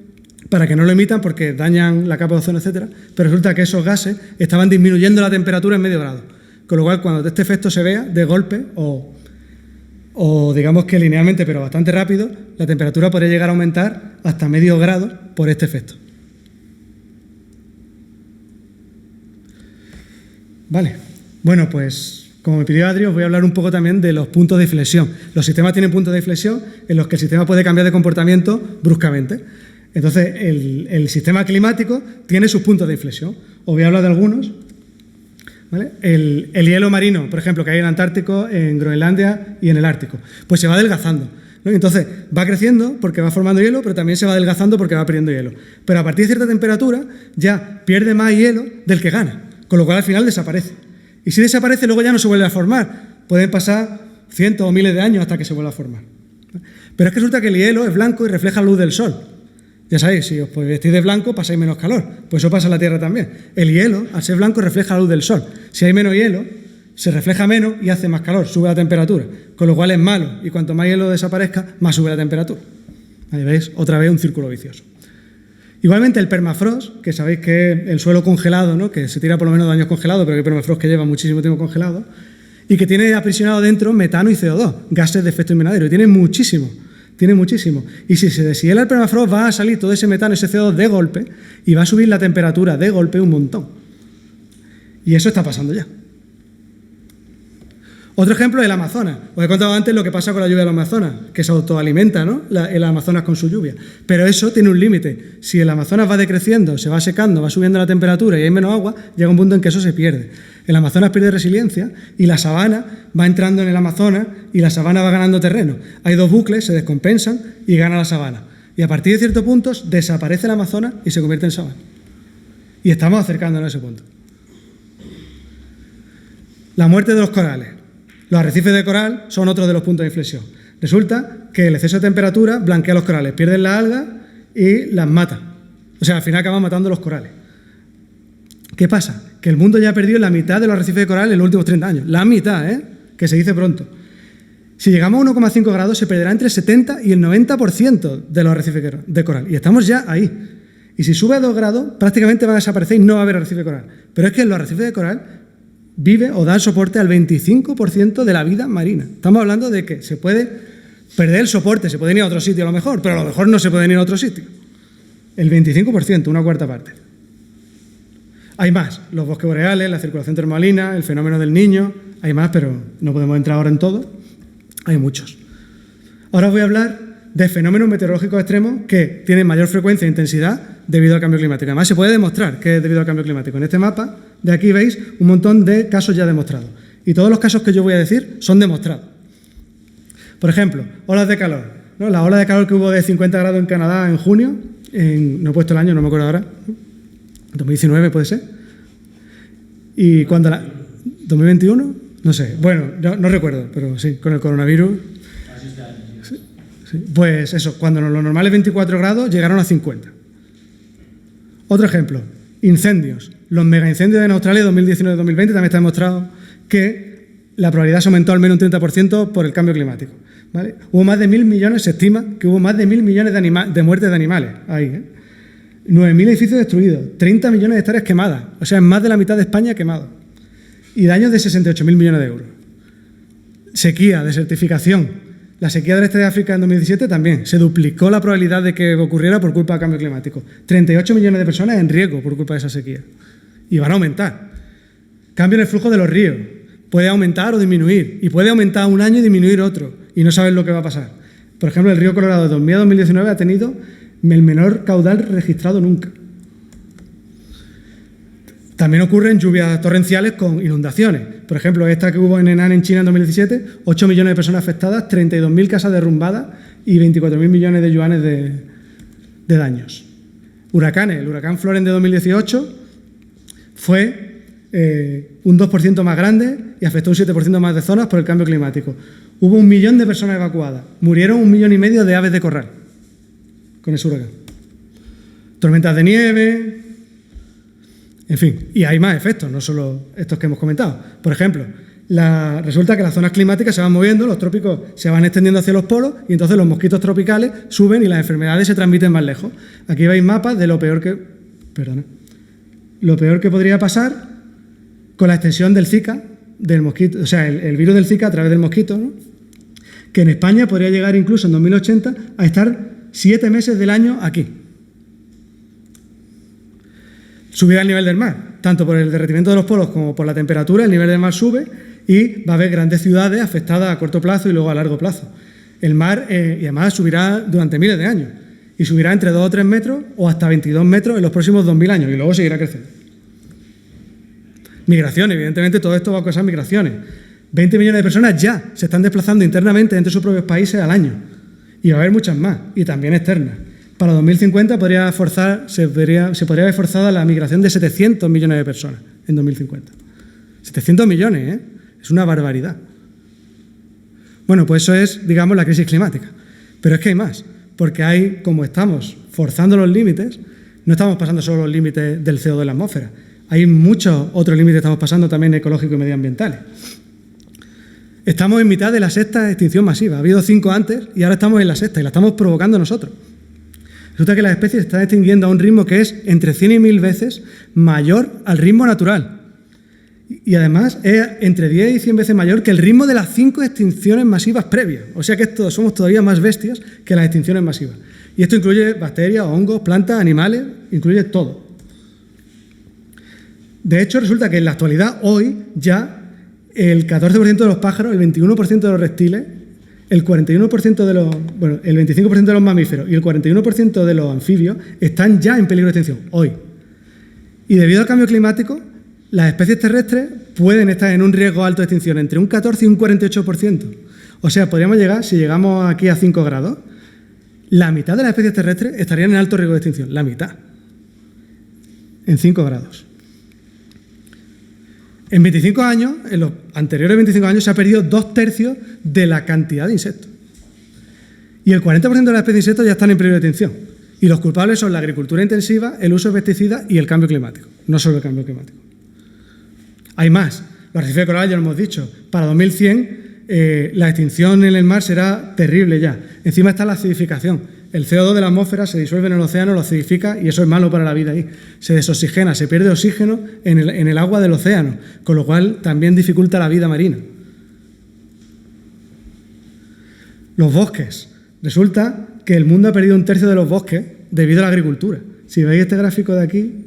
para que no lo emitan porque dañan la capa de ozono, etcétera, pero resulta que esos gases estaban disminuyendo la temperatura en medio grado, con lo cual cuando este efecto se vea de golpe o digamos que linealmente, pero bastante rápido, la temperatura podría llegar a aumentar hasta medio grado por este efecto. Vale, bueno, pues como me pidió Adri, os voy a hablar un poco también de los puntos de inflexión. Los sistemas tienen puntos de inflexión en los que el sistema puede cambiar de comportamiento bruscamente. Entonces, el sistema climático tiene sus puntos de inflexión. Os voy a hablar de algunos. ¿Vale? El hielo marino, por ejemplo, que hay en el Antártico, en Groenlandia y en el Ártico, pues se va adelgazando, ¿no? Entonces, va creciendo porque va formando hielo, pero también se va adelgazando porque va perdiendo hielo. Pero a partir de cierta temperatura ya pierde más hielo del que gana, con lo cual al final desaparece. Y si desaparece, luego ya no se vuelve a formar. Pueden pasar cientos o miles de años hasta que se vuelva a formar. Pero es que resulta que el hielo es blanco y refleja la luz del sol. Ya sabéis, si os vestís de blanco pasáis menos calor. Pues eso pasa en la Tierra también. El hielo, al ser blanco, refleja la luz del sol. Si hay menos hielo, se refleja menos y hace más calor, sube la temperatura. Con lo cual es malo. Y cuanto más hielo desaparezca, más sube la temperatura. Ahí veis, otra vez un círculo vicioso. Igualmente el permafrost, que sabéis que es el suelo congelado, ¿no? Que se tira por lo menos 2 años congelado, pero hay permafrost que lleva muchísimo tiempo congelado, y que tiene aprisionado dentro metano y CO2, gases de efecto invernadero, y tiene muchísimo. Y si se deshiela el permafrost, va a salir todo ese metano, ese CO2 de golpe, y va a subir la temperatura de golpe un montón. Y eso está pasando ya. Otro ejemplo es el Amazonas. Os he contado antes lo que pasa con la lluvia del Amazonas, que se autoalimenta, ¿no? el Amazonas con su lluvia. Pero eso tiene un límite. Si el Amazonas va decreciendo, se va secando, va subiendo la temperatura y hay menos agua, llega un punto en que eso se pierde. El Amazonas pierde resiliencia y la sabana va entrando en el Amazonas y la sabana va ganando terreno. Hay 2 bucles, se descompensan y gana la sabana. Y a partir de ciertos puntos desaparece el Amazonas y se convierte en sabana. Y estamos acercándonos a ese punto. La muerte de los corales. Los arrecifes de coral son otro de los puntos de inflexión. Resulta que el exceso de temperatura blanquea los corales, pierden las algas y las mata. O sea, al final acaban matando los corales. ¿Qué pasa? Que el mundo ya ha perdido la mitad de los arrecifes de coral en los últimos 30 años. La mitad, que se dice pronto. Si llegamos a 1,5 grados, se perderá entre el 70 y el 90% de los arrecifes de coral. Y estamos ya ahí. Y si sube a 2 grados, prácticamente van a desaparecer y no va a haber arrecife de coral. Pero es que en los arrecifes de coral vive o da soporte al 25% de la vida marina. Estamos hablando de que se puede perder el soporte, se puede ir a otro sitio a lo mejor, pero a lo mejor no se puede ir a otro sitio. El 25%, una cuarta parte. Hay más, los bosques boreales, la circulación termalina, el fenómeno del Niño, hay más, pero no podemos entrar ahora en todo. Hay muchos. Ahora os voy a hablar de fenómenos meteorológicos extremos que tienen mayor frecuencia e intensidad debido al cambio climático. Además, se puede demostrar que es debido al cambio climático. En este mapa de aquí veis un montón de casos ya demostrados. Y todos los casos que yo voy a decir son demostrados. Por ejemplo, olas de calor, ¿no? La ola de calor que hubo de 50 grados en Canadá en junio, no he puesto el año, no me acuerdo ahora, 2019 puede ser. ¿Y cuándo la? ¿2021? No sé, bueno, no recuerdo, pero sí, con el coronavirus. Sí, pues eso, cuando lo normal es 24 grados, llegaron a 50. Otro ejemplo, incendios. Los megaincendios en Australia de 2019-2020 también está demostrado que la probabilidad se aumentó al menos un 30% por el cambio climático. ¿Vale? Hubo más de 1.000 millones, se estima que hubo más de 1.000 millones de muertes de animales ahí. 9.000 edificios destruidos, 30 millones de hectáreas quemadas, o sea, más de la mitad de España quemado. Y daños de 68.000 millones de euros. Sequía, desertificación. La sequía del este de África en 2017 también. Se duplicó la probabilidad de que ocurriera por culpa del cambio climático. 38 millones de personas en riesgo por culpa de esa sequía. Y van a aumentar. Cambio en el flujo de los ríos. Puede aumentar o disminuir. Y puede aumentar un año y disminuir otro. Y no sabes lo que va a pasar. Por ejemplo, el río Colorado de 2000 a 2019 ha tenido el menor caudal registrado nunca. También ocurren lluvias torrenciales con inundaciones. Por ejemplo, esta que hubo en Henan, en China, en 2017, 8 millones de personas afectadas, 32.000 casas derrumbadas y 24.000 millones de yuanes de daños. Huracanes. El huracán Florence de 2018 fue un 2% más grande y afectó un 7% más de zonas por el cambio climático. Hubo 1 millón de personas evacuadas. Murieron 1,5 millones de aves de corral con ese huracán. Tormentas de nieve, en fin. Y hay más efectos, no solo estos que hemos comentado. Por ejemplo, resulta que las zonas climáticas se van moviendo, los trópicos se van extendiendo hacia los polos y entonces los mosquitos tropicales suben y las enfermedades se transmiten más lejos. Aquí veis mapas de lo peor que podría pasar con la extensión del Zika, del mosquito, o sea, el virus del Zika a través del mosquito, ¿no? Que en España podría llegar incluso en 2080 a estar 7 meses del año aquí. Subirá el nivel del mar, tanto por el derretimiento de los polos como por la temperatura, el nivel del mar sube y va a haber grandes ciudades afectadas a corto plazo y luego a largo plazo. El mar, y además, subirá durante miles de años, y subirá entre 2 o 3 metros o hasta 22 metros en los próximos 2000 años, y luego seguirá creciendo. Migraciones, evidentemente todo esto va a causar migraciones. 20 millones de personas ya se están desplazando internamente entre sus propios países al año, y va a haber muchas más, y también externas. Para 2050 se podría haber forzado la migración de 700 millones de personas en 2050. 700 millones, ¿eh? Es una barbaridad. Bueno, pues eso es, digamos, la crisis climática. Pero es que hay más, porque como estamos forzando los límites, no estamos pasando solo los límites del CO2 en la atmósfera, hay muchos otros límites que estamos pasando también ecológicos y medioambientales. Estamos en mitad de la sexta extinción masiva. Ha habido 5 antes y ahora estamos en la sexta y la estamos provocando nosotros. Resulta que las especies se están extinguiendo a un ritmo que es entre 100 y 1000 veces mayor al ritmo natural. Y además es entre 10 y 100 veces mayor que el ritmo de las 5 extinciones masivas previas. O sea que somos todavía más bestias que las extinciones masivas. Y esto incluye bacterias, hongos, plantas, animales, incluye todo. De hecho, resulta que en la actualidad, hoy, ya el 14% de los pájaros, el 21% de los reptiles, el 41% el 25% de los mamíferos y el 41% de los anfibios están ya en peligro de extinción, hoy. Y debido al cambio climático, las especies terrestres pueden estar en un riesgo alto de extinción, entre un 14 y un 48%. O sea, podríamos llegar, si llegamos aquí a 5 grados, la mitad de las especies terrestres estarían en alto riesgo de extinción, la mitad, en 5 grados. En 25 años, en los anteriores 25 años, se ha perdido 2/3 de la cantidad de insectos. Y el 40% de las especies de insectos ya están en peligro de extinción. Y los culpables son la agricultura intensiva, el uso de pesticidas y el cambio climático, no solo el cambio climático. Hay más. Los arrecifes de coral ya lo hemos dicho. Para 2100, la extinción en el mar será terrible ya. Encima está la acidificación. El CO2 de la atmósfera se disuelve en el océano, lo acidifica y eso es malo para la vida ahí. Se desoxigena, se pierde oxígeno en el agua del océano, con lo cual también dificulta la vida marina. Los bosques. Resulta que el mundo ha perdido 1/3 de los bosques debido a la agricultura. Si veis este gráfico de aquí,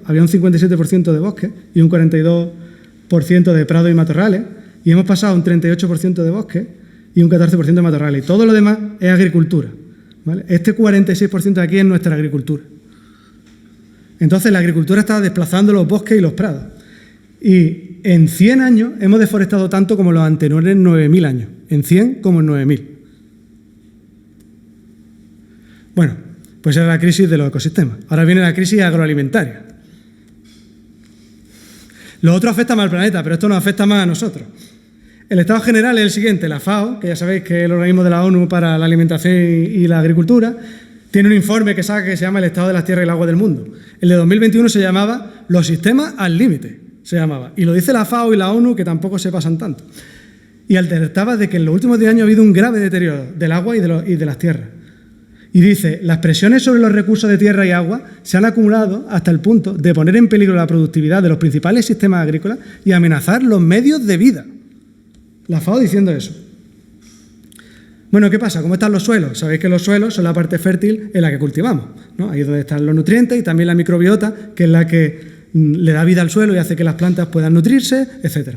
había un 57% de bosques y un 42% de prados y matorrales, y hemos pasado a un 38% de bosques y un 14% de matorrales. Y todo lo demás es agricultura, ¿vale? Este 46% de aquí es nuestra agricultura. Entonces la agricultura está desplazando los bosques y los prados. Y en 100 años hemos deforestado tanto como los anteriores 9.000 años. En 100 como en 9.000. Bueno, pues era la crisis de los ecosistemas. Ahora viene la crisis agroalimentaria. Lo otro afecta más al planeta, pero esto nos afecta más a nosotros. El estado general es el siguiente. La FAO, que ya sabéis que es el organismo de la ONU para la alimentación y la agricultura, tiene un informe que saca que se llama El estado de las tierras y el agua del mundo. El de 2021 se llamaba Los sistemas al límite, se llamaba. Y lo dice la FAO y la ONU, que tampoco se pasan tanto. Y alertaba de que en los últimos 10 años ha habido un grave deterioro del agua y de las tierras. Y dice, las presiones sobre los recursos de tierra y agua se han acumulado hasta el punto de poner en peligro la productividad de los principales sistemas agrícolas y amenazar los medios de vida. La FAO diciendo eso. Bueno, ¿qué pasa? ¿Cómo están los suelos? Sabéis que los suelos son la parte fértil en la que cultivamos, ¿no? Ahí es donde están los nutrientes y también la microbiota, que es la que le da vida al suelo y hace que las plantas puedan nutrirse, etc.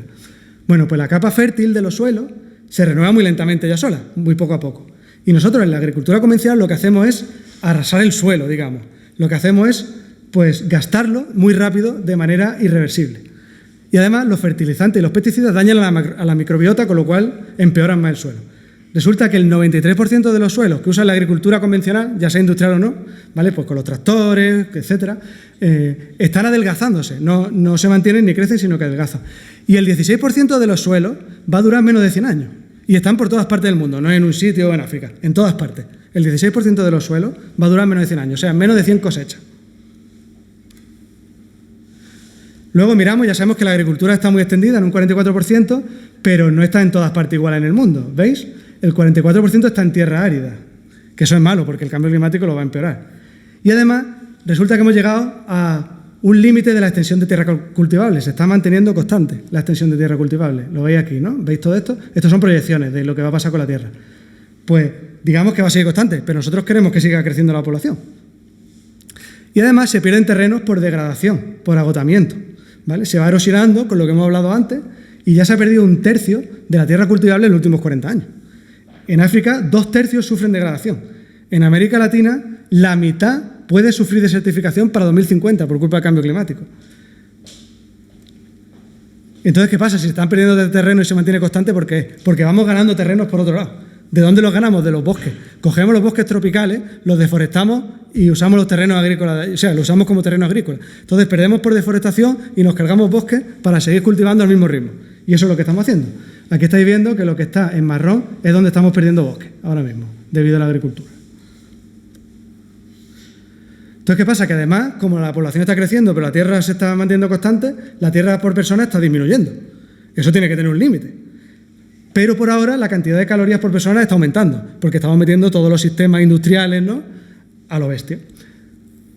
Bueno, pues la capa fértil de los suelos se renueva muy lentamente ya sola, muy poco a poco. Y nosotros en la agricultura convencional lo que hacemos es arrasar el suelo, digamos. Lo que hacemos es, pues, gastarlo muy rápido de manera irreversible. Y además los fertilizantes y los pesticidas dañan a la microbiota, con lo cual empeoran más el suelo. Resulta que el 93% de los suelos que usan la agricultura convencional, ya sea industrial o no, ¿vale? Pues con los tractores, etcétera, están adelgazándose. No se mantienen ni crecen, sino que adelgazan. Y el 16% de los suelos va a durar menos de 100 años. Y están por todas partes del mundo, no en un sitio o en África, en todas partes. El 16% de los suelos va a durar menos de 100 años, o sea, menos de 100 cosechas. Luego miramos, ya sabemos que la agricultura está muy extendida en un 44%, pero no está en todas partes igual en el mundo, ¿veis? El 44% está en tierra árida, que eso es malo porque el cambio climático lo va a empeorar. Y además, resulta que hemos llegado a un límite de la extensión de tierra cultivable. Se está manteniendo constante la extensión de tierra cultivable. Lo veis aquí, ¿no? ¿Veis todo esto? Estas son proyecciones de lo que va a pasar con la tierra. Pues digamos que va a seguir constante, pero nosotros queremos que siga creciendo la población. Y además se pierden terrenos por degradación, por agotamiento, ¿vale? Se va erosionando, con lo que hemos hablado antes, y ya se ha perdido 1/3 de la tierra cultivable en los últimos 40 años. En África, 2/3 sufren degradación. En América Latina, la mitad puede sufrir desertificación para 2050 por culpa del cambio climático. Entonces, ¿qué pasa? Si se están perdiendo de terreno y se mantiene constante, ¿por qué? Porque vamos ganando terrenos por otro lado. ¿De dónde los ganamos? De los bosques. Cogemos los bosques tropicales, los deforestamos y usamos los terrenos agrícolas, o sea, los usamos como terreno agrícola. Entonces, perdemos por deforestación y nos cargamos bosques para seguir cultivando al mismo ritmo. Y eso es lo que estamos haciendo. Aquí estáis viendo que lo que está en marrón es donde estamos perdiendo bosques ahora mismo, debido a la agricultura. Entonces, ¿qué pasa? Que además, como la población está creciendo, pero la tierra se está manteniendo constante, la tierra por persona está disminuyendo. Eso tiene que tener un límite. Pero por ahora la cantidad de calorías por persona está aumentando, porque estamos metiendo todos los sistemas industriales, ¿no?, a lo bestia.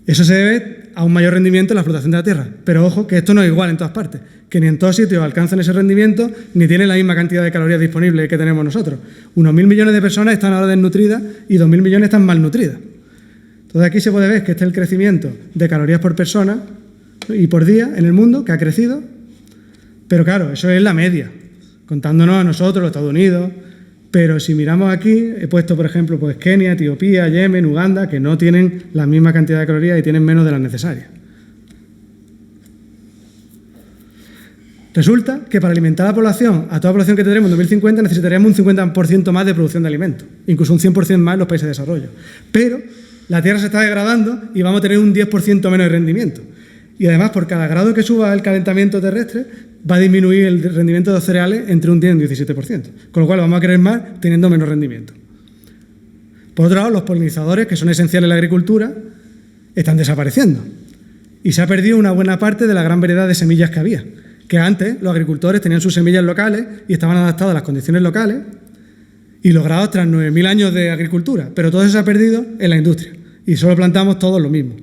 Eso se debe a un mayor rendimiento en la explotación de la tierra. Pero ojo, que esto no es igual en todas partes, que ni en todos sitios alcanzan ese rendimiento, ni tienen la misma cantidad de calorías disponibles que tenemos nosotros. Unos 1.000 millones de personas están ahora desnutridas y 2.000 millones están malnutridas. Entonces aquí se puede ver que este es el crecimiento de calorías por persona y por día en el mundo, que ha crecido, pero claro, eso es la media, contándonos a nosotros, los Estados Unidos. Pero si miramos aquí, he puesto, por ejemplo, pues Kenia, Etiopía, Yemen, Uganda, que no tienen la misma cantidad de calorías y tienen menos de las necesarias. Resulta que para alimentar a la población, a toda la población que tendremos en 2050, necesitaríamos un 50% más de producción de alimentos, incluso un 100% más en los países de desarrollo. Pero la tierra se está degradando y vamos a tener un 10% menos de rendimiento. Y además, por cada grado que suba el calentamiento terrestre, va a disminuir el rendimiento de los cereales entre un 10 y un 17%. Con lo cual vamos a querer más teniendo menos rendimiento. Por otro lado, los polinizadores, que son esenciales en la agricultura, están desapareciendo. Y se ha perdido una buena parte de la gran variedad de semillas que había. Que antes los agricultores tenían sus semillas locales y estaban adaptadas a las condiciones locales y logrados tras 9.000 años de agricultura. Pero todo eso se ha perdido en la industria. Y solo plantamos todos lo mismo.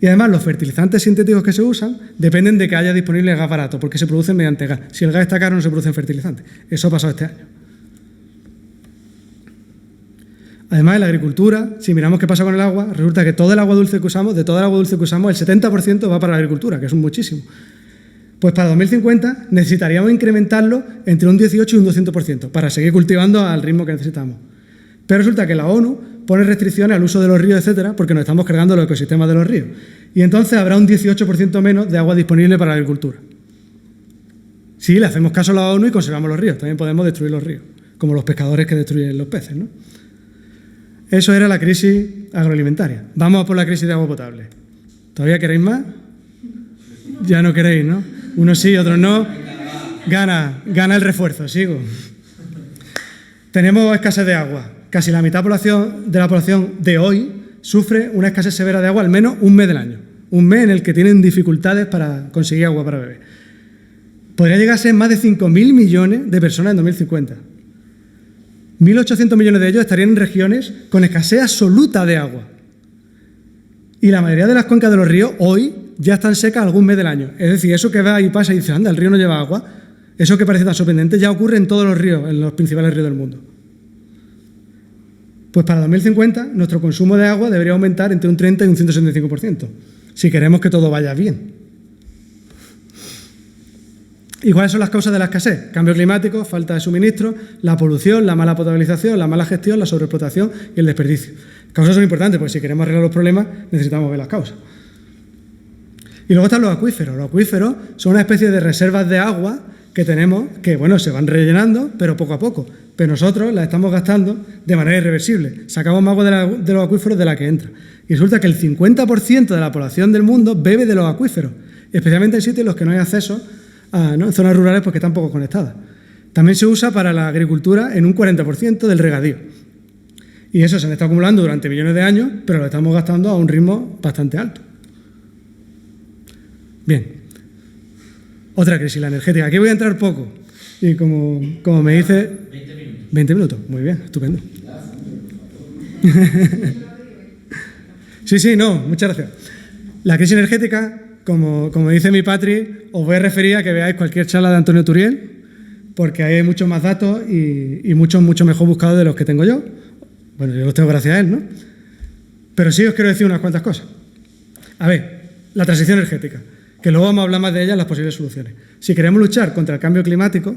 Y además los fertilizantes sintéticos que se usan dependen de que haya disponible gas barato, porque se producen mediante gas. Si el gas está caro no se producen fertilizantes. Eso ha pasado este año. Además, en la agricultura, si miramos qué pasa con el agua, resulta que todo el agua dulce que usamos, de toda el agua dulce que usamos, el 70% va para la agricultura, que es muchísimo. Pues para 2050 necesitaríamos incrementarlo entre un 18 y un 200% para seguir cultivando al ritmo que necesitamos. Pero resulta que la ONU pone restricciones al uso de los ríos, etcétera, porque nos estamos cargando los ecosistemas de los ríos. Y entonces habrá un 18% menos de agua disponible para la agricultura. Si le hacemos caso a la ONU y conservamos los ríos, también podemos destruir los ríos, como los pescadores que destruyen los peces, ¿no? Eso era la crisis agroalimentaria. Vamos a por la crisis de agua potable. ¿Todavía queréis más? Ya no queréis, ¿no? Unos sí, otros no. Gana el refuerzo, sigo. Tenemos escasez de agua. Casi la mitad de la población de hoy sufre una escasez severa de agua al menos un mes del año. Un mes en el que tienen dificultades para conseguir agua para beber. Podría llegar a ser más de 5.000 millones de personas en 2050. 1.800 millones de ellos estarían en regiones con escasez absoluta de agua. Y la mayoría de las cuencas de los ríos hoy ya están secas algún mes del año. Es decir, eso que va y pasa y dice, anda, el río no lleva agua, eso que parece tan sorprendente ya ocurre en todos los ríos, en los principales ríos del mundo. Pues para 2050 nuestro consumo de agua debería aumentar entre un 30 y un 175%, si queremos que todo vaya bien. ¿Y cuáles son las causas de la escasez? Cambio climático, falta de suministro, la polución, la mala potabilización, la mala gestión, la sobreexplotación y el desperdicio. Las causas son importantes, porque si queremos arreglar los problemas necesitamos ver las causas. Y luego están los acuíferos. Los acuíferos son una especie de reservas de agua que tenemos, que bueno, se van rellenando, pero poco a poco. pero nosotros la estamos gastando de manera irreversible. Sacamos más agua de los acuíferos de la que entra. Y resulta que el 50% de la población del mundo bebe de los acuíferos, especialmente en sitios en los que no hay acceso en zonas rurales porque están poco conectadas. También se usa para la agricultura en un 40% del regadío. Y eso se han estado acumulando durante millones de años, pero lo estamos gastando a un ritmo bastante alto. Bien. Otra crisis, la energética. Aquí voy a entrar poco. Y como me dice... 20 minutos. 20 minutos. Muy bien, estupendo. Sí, no, muchas gracias. La crisis energética, como dice mi Patri, os voy a referir a que veáis cualquier charla de Antonio Turiel, porque hay muchos más datos y mucho mejor buscados de los que tengo yo. Bueno, yo los tengo gracias a él, ¿no? Pero sí os quiero decir unas cuantas cosas. A ver, la transición energética, que luego vamos a hablar más de ella en las posibles soluciones. Si queremos luchar contra el cambio climático,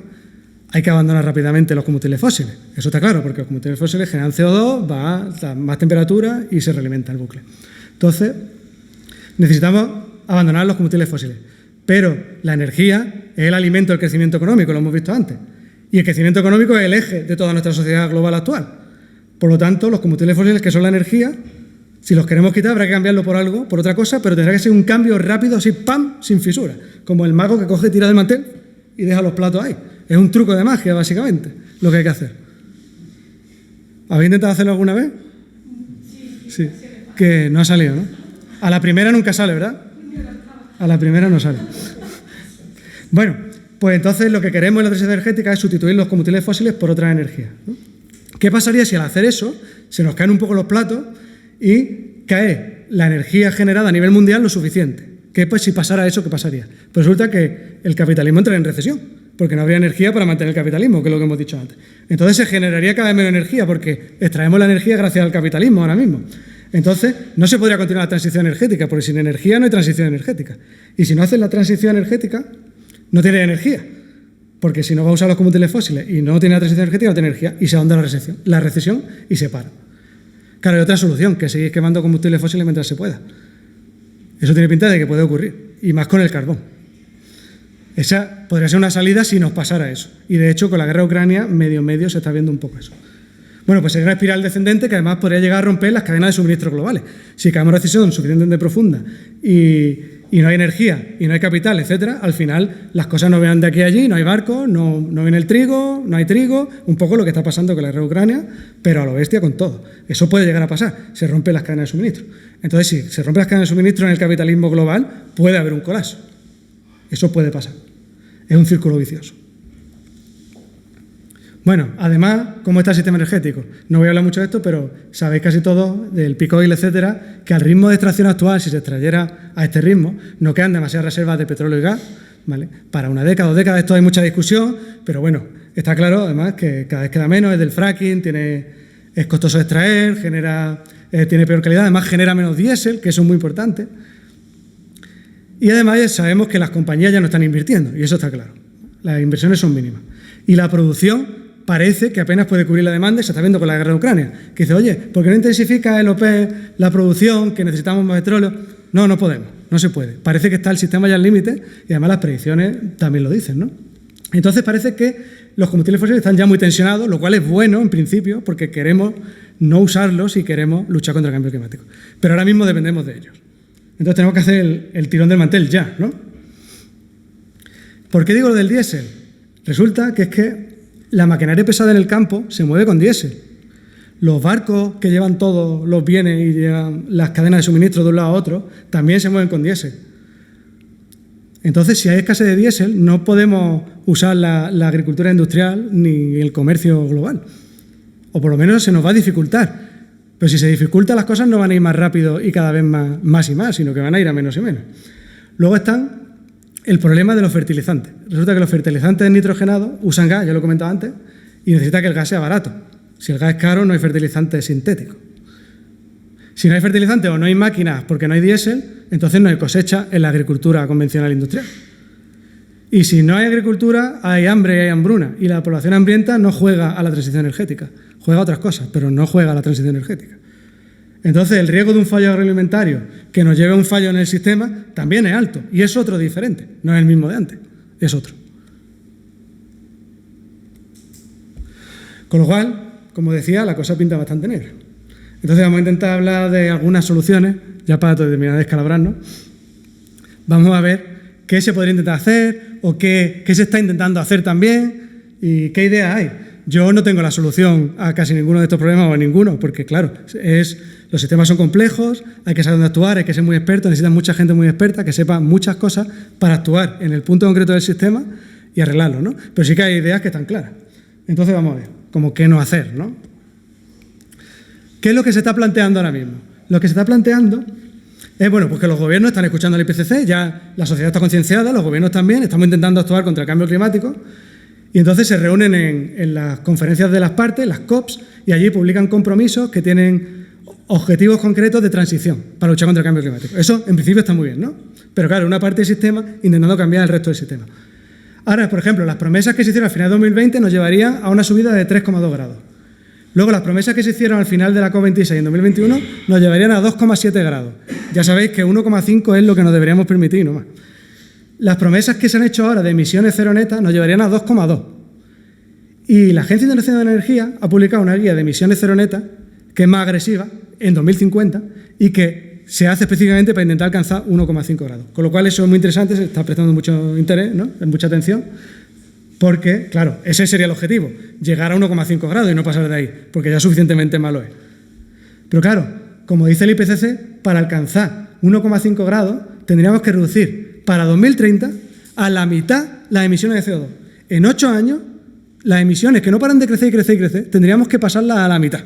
hay que abandonar rápidamente los combustibles fósiles. Eso está claro, porque los combustibles fósiles generan CO2, va a más temperatura y se realimenta el bucle. Entonces, necesitamos abandonar los combustibles fósiles. Pero la energía es el alimento del crecimiento económico, lo hemos visto antes. Y el crecimiento económico es el eje de toda nuestra sociedad global actual. Por lo tanto, los combustibles fósiles, que son la energía, si los queremos quitar, habrá que cambiarlo por algo, por otra cosa, pero tendrá que ser un cambio rápido, así, ¡pam!, sin fisura. Como el mago que coge, tira del mantel y deja los platos ahí. Es un truco de magia, básicamente, lo que hay que hacer. ¿Habéis intentado hacerlo alguna vez? Sí. Que no ha salido, ¿no? A la primera nunca sale, ¿verdad? A la primera no sale. Bueno, pues entonces lo que queremos en la transición energética es sustituir los combustibles fósiles por otras energías, ¿no? ¿Qué pasaría si al hacer eso se nos caen un poco los platos y cae la energía generada a nivel mundial lo suficiente? ¿Qué, pues, si pasara eso, qué pasaría? Pues resulta que el capitalismo entraría en recesión, porque no habría energía para mantener el capitalismo, que es lo que hemos dicho antes. Entonces se generaría cada vez menos energía, porque extraemos la energía gracias al capitalismo ahora mismo. Entonces no se podría continuar la transición energética, porque sin energía no hay transición energética. Y si no haces la transición energética, no tiene energía. Porque si no va a usar los combustibles fósiles y no tiene la transición energética, no tiene energía y se ahonda la recesión y se para. Claro, hay otra solución, que seguir quemando combustibles fósiles mientras se pueda. Eso tiene pinta de que puede ocurrir, y más con el carbón. Esa podría ser una salida si nos pasara eso. Y de hecho, con la guerra de Ucrania, medio se está viendo un poco eso. Bueno, pues sería una espiral descendente que además podría llegar a romper las cadenas de suministro globales. Si caemos en una recesión suficientemente profunda y no hay energía y no hay capital, etcétera, al final las cosas no van de aquí a allí, no hay barcos, no viene el trigo, no hay trigo, un poco lo que está pasando con la guerra de Ucrania, pero a lo bestia con todo. Eso puede llegar a pasar, se rompen las cadenas de suministro. Entonces, si se rompen las cadenas de suministro en el capitalismo global, puede haber un colapso. Eso puede pasar. Es un círculo vicioso. Bueno, además, ¿cómo está el sistema energético? No voy a hablar mucho de esto, pero sabéis casi todos del peak oil, etcétera, que al ritmo de extracción actual, si se extrayera a este ritmo, no quedan demasiadas reservas de petróleo y gas, ¿vale? Para una década, 2 décadas, esto hay mucha discusión, pero bueno, está claro además que cada vez queda menos, es del fracking, es costoso de extraer, tiene peor calidad, además genera menos diésel, que eso es muy importante. Y además ya sabemos que las compañías ya no están invirtiendo, y eso está claro. Las inversiones son mínimas. Y la producción parece que apenas puede cubrir la demanda, y se está viendo con la guerra de Ucrania, que dice, oye, ¿por qué no intensifica el OPEP la producción, que necesitamos más petróleo? No podemos, no se puede. Parece que está el sistema ya al límite, y además las predicciones también lo dicen, ¿no? Entonces parece que los combustibles fósiles están ya muy tensionados, lo cual es bueno en principio, porque queremos no usarlos y queremos luchar contra el cambio climático. Pero ahora mismo dependemos de ellos. Entonces tenemos que hacer el tirón del mantel ya, ¿no? ¿Por qué digo lo del diésel? Resulta que es que la maquinaria pesada en el campo se mueve con diésel. Los barcos que llevan todos los bienes y llevan las cadenas de suministro de un lado a otro también se mueven con diésel. Entonces, si hay escasez de diésel, no podemos usar la agricultura industrial ni el comercio global. O por lo menos se nos va a dificultar. Pero si se dificulta, las cosas no van a ir más rápido y cada vez más y más, sino que van a ir a menos y menos. Luego están el problema de los fertilizantes. Resulta que los fertilizantes nitrogenados usan gas, ya lo he comentado antes, y necesita que el gas sea barato. Si el gas es caro, no hay fertilizante sintético. Si no hay fertilizante o no hay máquinas porque no hay diésel, entonces no hay cosecha en la agricultura convencional industrial. Y si no hay agricultura, hay hambre y hay hambruna. Y la población hambrienta no juega a la transición energética, juega a otras cosas, pero no juega a la transición energética. Entonces, el riesgo de un fallo agroalimentario que nos lleve a un fallo en el sistema también es alto. Y es otro diferente, no es el mismo de antes, es otro. Con lo cual, como decía, la cosa pinta bastante negra. Entonces vamos a intentar hablar de algunas soluciones, ya para terminar de descalabrarnos. Vamos a ver qué se podría intentar hacer o qué se está intentando hacer también y qué ideas hay. Yo no tengo la solución a casi ninguno de estos problemas o a ninguno, porque claro, los sistemas son complejos, hay que saber dónde actuar, hay que ser muy experto, necesitan mucha gente muy experta que sepa muchas cosas para actuar en el punto concreto del sistema y arreglarlo, ¿no? Pero sí que hay ideas que están claras. Entonces vamos a ver, como qué no hacer, ¿no? ¿Qué es lo que se está planteando ahora mismo? Lo que se está planteando es, bueno, pues que los gobiernos están escuchando al IPCC, ya la sociedad está concienciada, los gobiernos también, estamos intentando actuar contra el cambio climático y entonces se reúnen en las conferencias de las partes, las COPs, y allí publican compromisos que tienen objetivos concretos de transición para luchar contra el cambio climático. Eso, en principio, está muy bien, ¿no? Pero claro, una parte del sistema intentando cambiar el resto del sistema. Ahora, por ejemplo, las promesas que se hicieron al final de 2020 nos llevarían a una subida de 3,2 grados. Luego, las promesas que se hicieron al final de la COP26 en 2021 nos llevarían a 2,7 grados. Ya sabéis que 1,5 es lo que nos deberíamos permitir, no más. Las promesas que se han hecho ahora de emisiones cero netas nos llevarían a 2,2. Y la Agencia Internacional de Energía ha publicado una guía de emisiones cero netas que es más agresiva en 2050 y que se hace específicamente para intentar alcanzar 1,5 grados. Con lo cual eso es muy interesante, se está prestando mucho interés, ¿no? Mucha atención, porque, claro, ese sería el objetivo, llegar a 1,5 grados y no pasar de ahí, porque ya suficientemente malo es. Pero claro, como dice el IPCC, para alcanzar 1,5 grados tendríamos que reducir para 2030 a la mitad las emisiones de CO2. En 8 años, las emisiones que no paran de crecer y crecer y crecer, tendríamos que pasarlas a la mitad.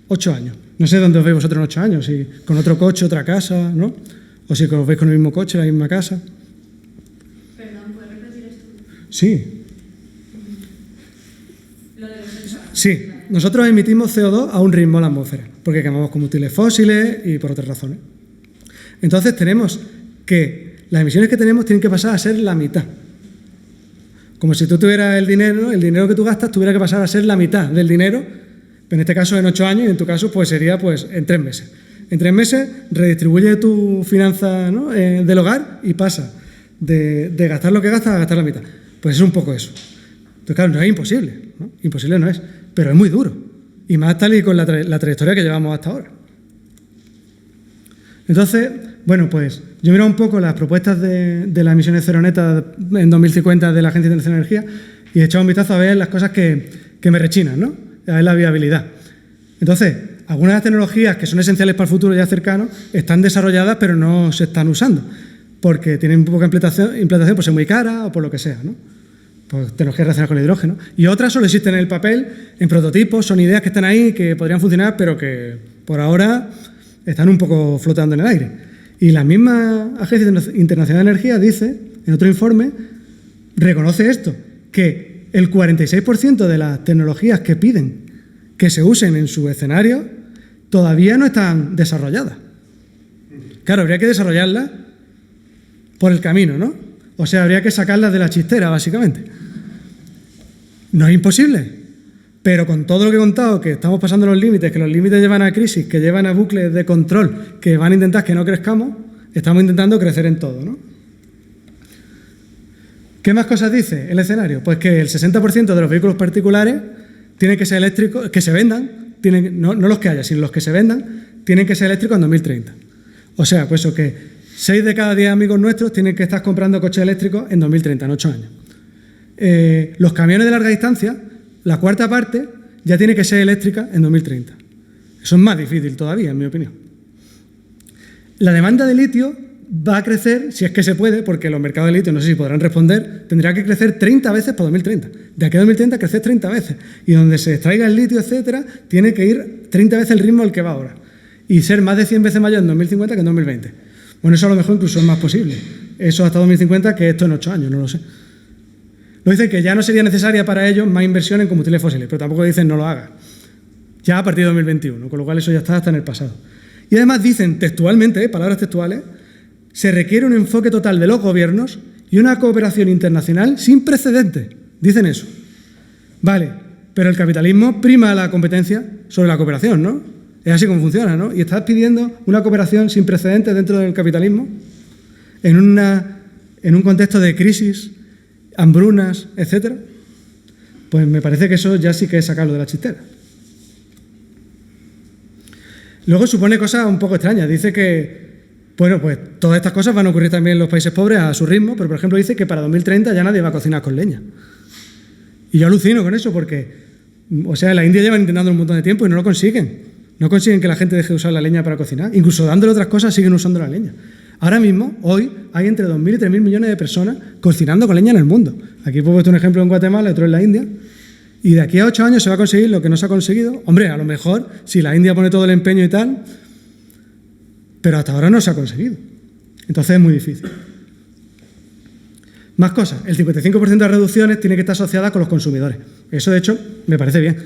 8 años. No sé dónde os veis vosotros en 8 años, si con otro coche, otra casa, ¿no? O si os veis con el mismo coche, la misma casa. Perdón, ¿puedes repetir esto? Sí. Lo de los sensores. Sí. Nosotros emitimos CO2 a un ritmo en la atmósfera, porque quemamos combustibles fósiles y por otras razones. Entonces tenemos que, las emisiones que tenemos tienen que pasar a ser la mitad. Como si tú tuvieras el dinero que tú gastas tuviera que pasar a ser la mitad del dinero, en este caso en 8 años y en tu caso pues sería pues en 3 meses. En 3 meses redistribuye tu finanza, ¿no? Del hogar y pasa de gastar lo que gastas a gastar la mitad. Pues es un poco eso. Entonces claro, no es imposible, ¿no? Imposible no es, pero es muy duro. Y más tal y con la trayectoria que llevamos hasta ahora. Entonces, bueno, pues yo he mirado un poco las propuestas de las emisiones cero netas en 2050 de la Agencia Internacional de Energía y he echado un vistazo a ver las cosas que me rechinan, ¿no? A ver la viabilidad. Entonces, algunas de las tecnologías que son esenciales para el futuro ya cercano están desarrolladas pero no se están usando porque tienen poca implantación por ser muy cara o por lo que sea, ¿no? Pues tecnologías relacionadas con el hidrógeno. Y otras solo existen en el papel, en prototipos, son ideas que están ahí, que podrían funcionar, pero que por ahora están un poco flotando en el aire. Y la misma Agencia Internacional de Energía dice, en otro informe, reconoce esto, que el 46% de las tecnologías que piden que se usen en su escenario todavía no están desarrolladas. Claro, habría que desarrollarlas por el camino, ¿no? O sea, habría que sacarlas de la chistera, básicamente. No es imposible, pero con todo lo que he contado, que estamos pasando los límites, que los límites llevan a crisis, que llevan a bucles de control, que van a intentar que no crezcamos, estamos intentando crecer en todo, ¿no? ¿Qué más cosas dice el escenario? Pues que el 60% de los vehículos particulares tienen que ser eléctricos, que se vendan, no los que haya, sino los que se vendan, tienen que ser eléctricos en 2030. O sea, pues eso que 6 de cada 10 amigos nuestros tienen que estar comprando coches eléctricos en 2030, en 8 años. Los camiones de larga distancia, la cuarta parte, ya tiene que ser eléctrica en 2030. Eso es más difícil todavía, en mi opinión. La demanda de litio va a crecer, si es que se puede, porque los mercados de litio, no sé si podrán responder, tendrá que crecer 30 veces para 2030. De aquí a 2030 crecer 30 veces. Y donde se extraiga el litio, etcétera, tiene que ir 30 veces el ritmo al que va ahora. Y ser más de 100 veces mayor en 2050 que en 2020. Bueno, eso a lo mejor incluso es más posible. Eso hasta 2050, que esto en 8 años, no lo sé. Nos dicen que ya no sería necesaria para ellos más inversión en combustibles fósiles, pero tampoco dicen no lo haga. Ya a partir de 2021, con lo cual eso ya está hasta en el pasado. Y además dicen textualmente, palabras textuales, se requiere un enfoque total de los gobiernos y una cooperación internacional sin precedentes. Dicen eso. Vale, pero el capitalismo prima la competencia sobre la cooperación, ¿no? Es así como funciona, ¿no? Y estás pidiendo una cooperación sin precedentes dentro del capitalismo en un contexto de crisis, hambrunas, etcétera. Pues me parece que eso ya sí que es sacarlo de la chistera. Luego supone cosas un poco extrañas. Dice que, bueno, pues todas estas cosas van a ocurrir también en los países pobres a su ritmo, pero por ejemplo dice que para 2030 ya nadie va a cocinar con leña. Y yo alucino con eso porque, o sea, en la India llevan intentando un montón de tiempo y no lo consiguen. No consiguen que la gente deje de usar la leña para cocinar. Incluso dándole otras cosas siguen usando la leña. Ahora mismo, hoy, hay entre 2.000 y 3.000 millones de personas cocinando con leña en el mundo. Aquí he puesto un ejemplo en Guatemala, otro en la India. Y de aquí a 8 años se va a conseguir lo que no se ha conseguido. Hombre, a lo mejor, si la India pone todo el empeño y tal, pero hasta ahora no se ha conseguido. Entonces es muy difícil. Más cosas. El 55% de las reducciones tiene que estar asociada con los consumidores. Eso, de hecho, me parece bien,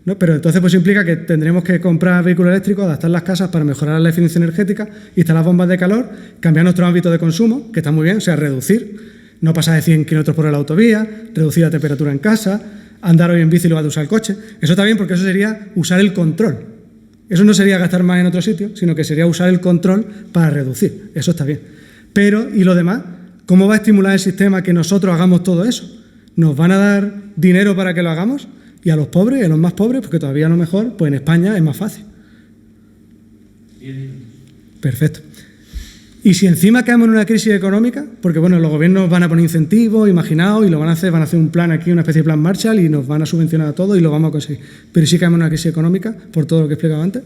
¿no? Pero entonces pues implica que tendremos que comprar vehículos eléctricos, adaptar las casas para mejorar la eficiencia energética, instalar bombas de calor, cambiar nuestro ámbito de consumo, que está muy bien, o sea, reducir, no pasar de 100 km por hora la autovía, reducir la temperatura en casa, andar hoy en bici y luego de usar el coche. Eso está bien porque eso sería usar el control. Eso no sería gastar más en otro sitio, sino que sería usar el control para reducir. Eso está bien. Pero, ¿y lo demás? ¿Cómo va a estimular el sistema que nosotros hagamos todo eso? ¿Nos van a dar dinero para que lo hagamos? Y a los pobres, y a los más pobres, porque todavía a lo mejor, pues en España es más fácil. Perfecto. Y si encima caemos en una crisis económica, porque bueno, los gobiernos van a poner incentivos, imaginaos, y lo van a hacer un plan aquí, una especie de plan Marshall, y nos van a subvencionar a todo y lo vamos a conseguir. Pero si caemos en una crisis económica, por todo lo que he explicado antes.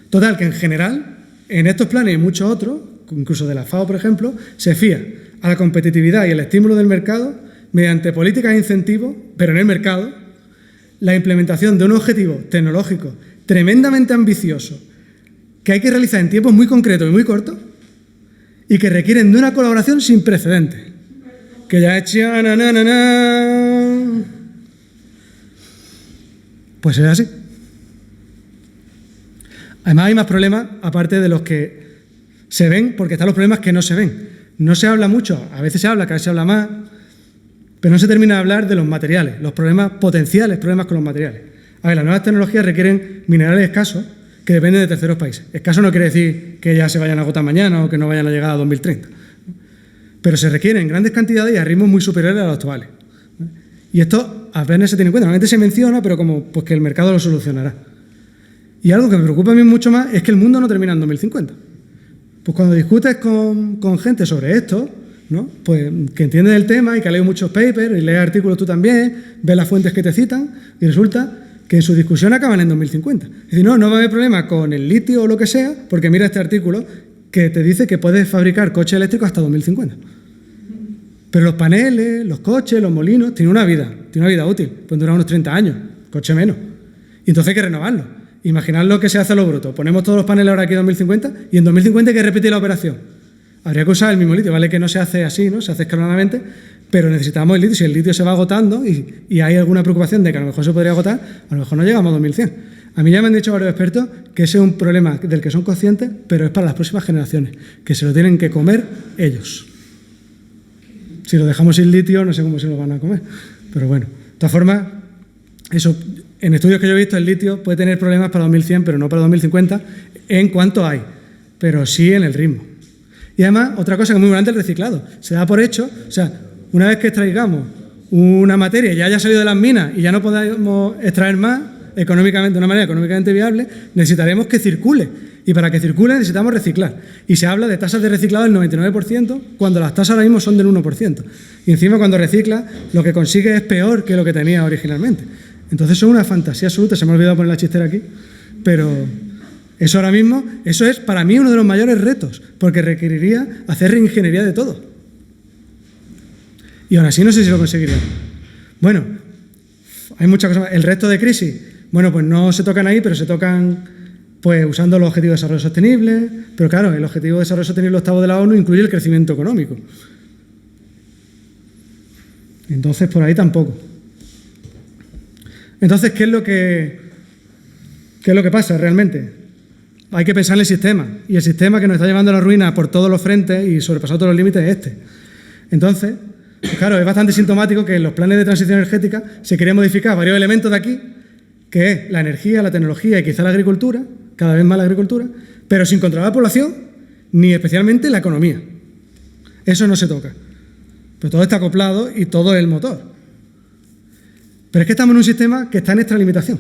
Total, que en general, en estos planes y muchos otros, incluso de la FAO, por ejemplo, se fía a la competitividad y el estímulo del mercado mediante políticas de incentivos, pero en el mercado, la implementación de un objetivo tecnológico tremendamente ambicioso que hay que realizar en tiempos muy concretos y muy cortos y que requieren de una colaboración sin precedentes. Que ya es pues es así. Además hay más problemas aparte de los que se ven, porque están los problemas que no se ven. No se habla mucho, a veces se habla, cada vez se habla más, pero no se termina de hablar de los materiales, los problemas potenciales, problemas con los materiales. A ver, las nuevas tecnologías requieren minerales escasos que dependen de terceros países. Escaso no quiere decir que ya se vayan a agotar mañana o que no vayan a llegar a 2030. Pero se requieren grandes cantidades y a ritmos muy superiores a los actuales. Y esto apenas se tiene en cuenta. Normalmente se menciona, pero como pues que el mercado lo solucionará. Y algo que me preocupa a mí mucho más es que el mundo no termina en 2050. Pues cuando discutes con gente sobre esto, ¿no? Pues que entiende del tema y que ha leído muchos papers y lee artículos tú también, ves las fuentes que te citan y resulta que en su discusión acaban en 2050. Es decir, no va a haber problema con el litio o lo que sea, porque mira este artículo que te dice que puedes fabricar coches eléctricos hasta 2050. Pero los paneles, los coches, los molinos, tienen una vida útil, pueden durar unos 30 años, coche menos. Y entonces hay que renovarlo. Imaginad lo que se hace a lo bruto. Ponemos todos los paneles ahora aquí en 2050 y en 2050 hay que repetir la operación. Habría que usar el mismo litio, ¿vale? Que no se hace así, ¿no? Se hace escalonadamente, pero necesitamos el litio. Si el litio se va agotando y hay alguna preocupación de que a lo mejor se podría agotar, a lo mejor no llegamos a 2100. A mí ya me han dicho varios expertos que ese es un problema del que son conscientes, pero es para las próximas generaciones, que se lo tienen que comer ellos. Si lo dejamos sin litio, no sé cómo se lo van a comer. Pero bueno, de todas formas, eso, en estudios que yo he visto, el litio puede tener problemas para 2100, pero no para 2050, en cuanto hay, pero sí en el ritmo. Y además, otra cosa que es muy importante, el reciclado. Se da por hecho, o sea, una vez que extraigamos una materia y ya haya salido de las minas y ya no podamos extraer más económicamente, de una manera económicamente viable, necesitaremos que circule. Y para que circule necesitamos reciclar. Y se habla de tasas de reciclado del 99%, cuando las tasas ahora mismo son del 1%. Y encima cuando recicla, lo que consigue es peor que lo que tenía originalmente. Entonces eso es una fantasía absoluta. Se me ha olvidado poner la chistera aquí, pero eso ahora mismo, eso es para mí uno de los mayores retos, porque requeriría hacer reingeniería de todo. Y aún así no sé si lo conseguiría. Bueno, hay muchas cosas más. El resto de crisis, bueno, pues no se tocan ahí, pero se tocan pues usando los objetivos de desarrollo sostenible, pero claro, el objetivo de desarrollo sostenible octavo de la ONU incluye el crecimiento económico. Entonces, por ahí tampoco. Entonces, ¿qué es lo que pasa realmente? Hay que pensar en el sistema, y el sistema que nos está llevando a la ruina por todos los frentes y sobrepasando todos los límites es este. Entonces, pues claro, es bastante sintomático que en los planes de transición energética se querían modificar varios elementos de aquí, que es la energía, la tecnología y quizá la agricultura, cada vez más la agricultura, pero sin controlar la población, ni especialmente la economía. Eso no se toca. pero todo está acoplado y todo es el motor. Pero es que estamos en un sistema que está en extralimitación.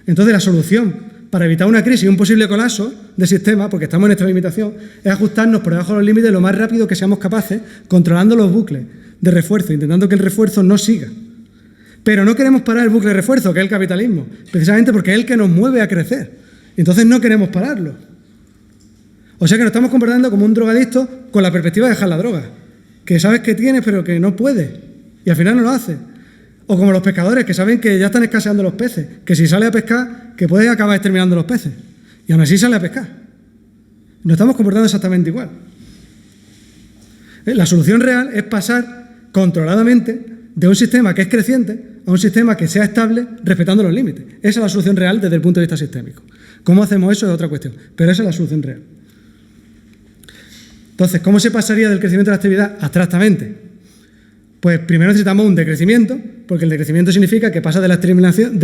Entonces la solución para evitar una crisis y un posible colapso del sistema, porque estamos en extralimitación, es ajustarnos por debajo de los límites lo más rápido que seamos capaces, controlando los bucles de refuerzo, intentando que el refuerzo no siga. Pero no queremos parar el bucle de refuerzo, que es el capitalismo, precisamente porque es el que nos mueve a crecer. Y entonces no queremos pararlo. O sea que nos estamos comportando como un drogadicto con la perspectiva de dejar la droga, que sabes que tienes pero que no puedes, y al final no lo haces. O como los pescadores, que saben que ya están escaseando los peces, que si sale a pescar, que puede acabar exterminando los peces. Y aún así sale a pescar. Nos estamos comportando exactamente igual. La solución real es pasar controladamente de un sistema que es creciente a un sistema que sea estable respetando los límites. Esa es la solución real desde el punto de vista sistémico. ¿Cómo hacemos eso? Es otra cuestión. Pero esa es la solución real. Entonces, ¿cómo se pasaría del crecimiento de la actividad abstractamente? Pues primero necesitamos un decrecimiento, porque el decrecimiento significa que pasas de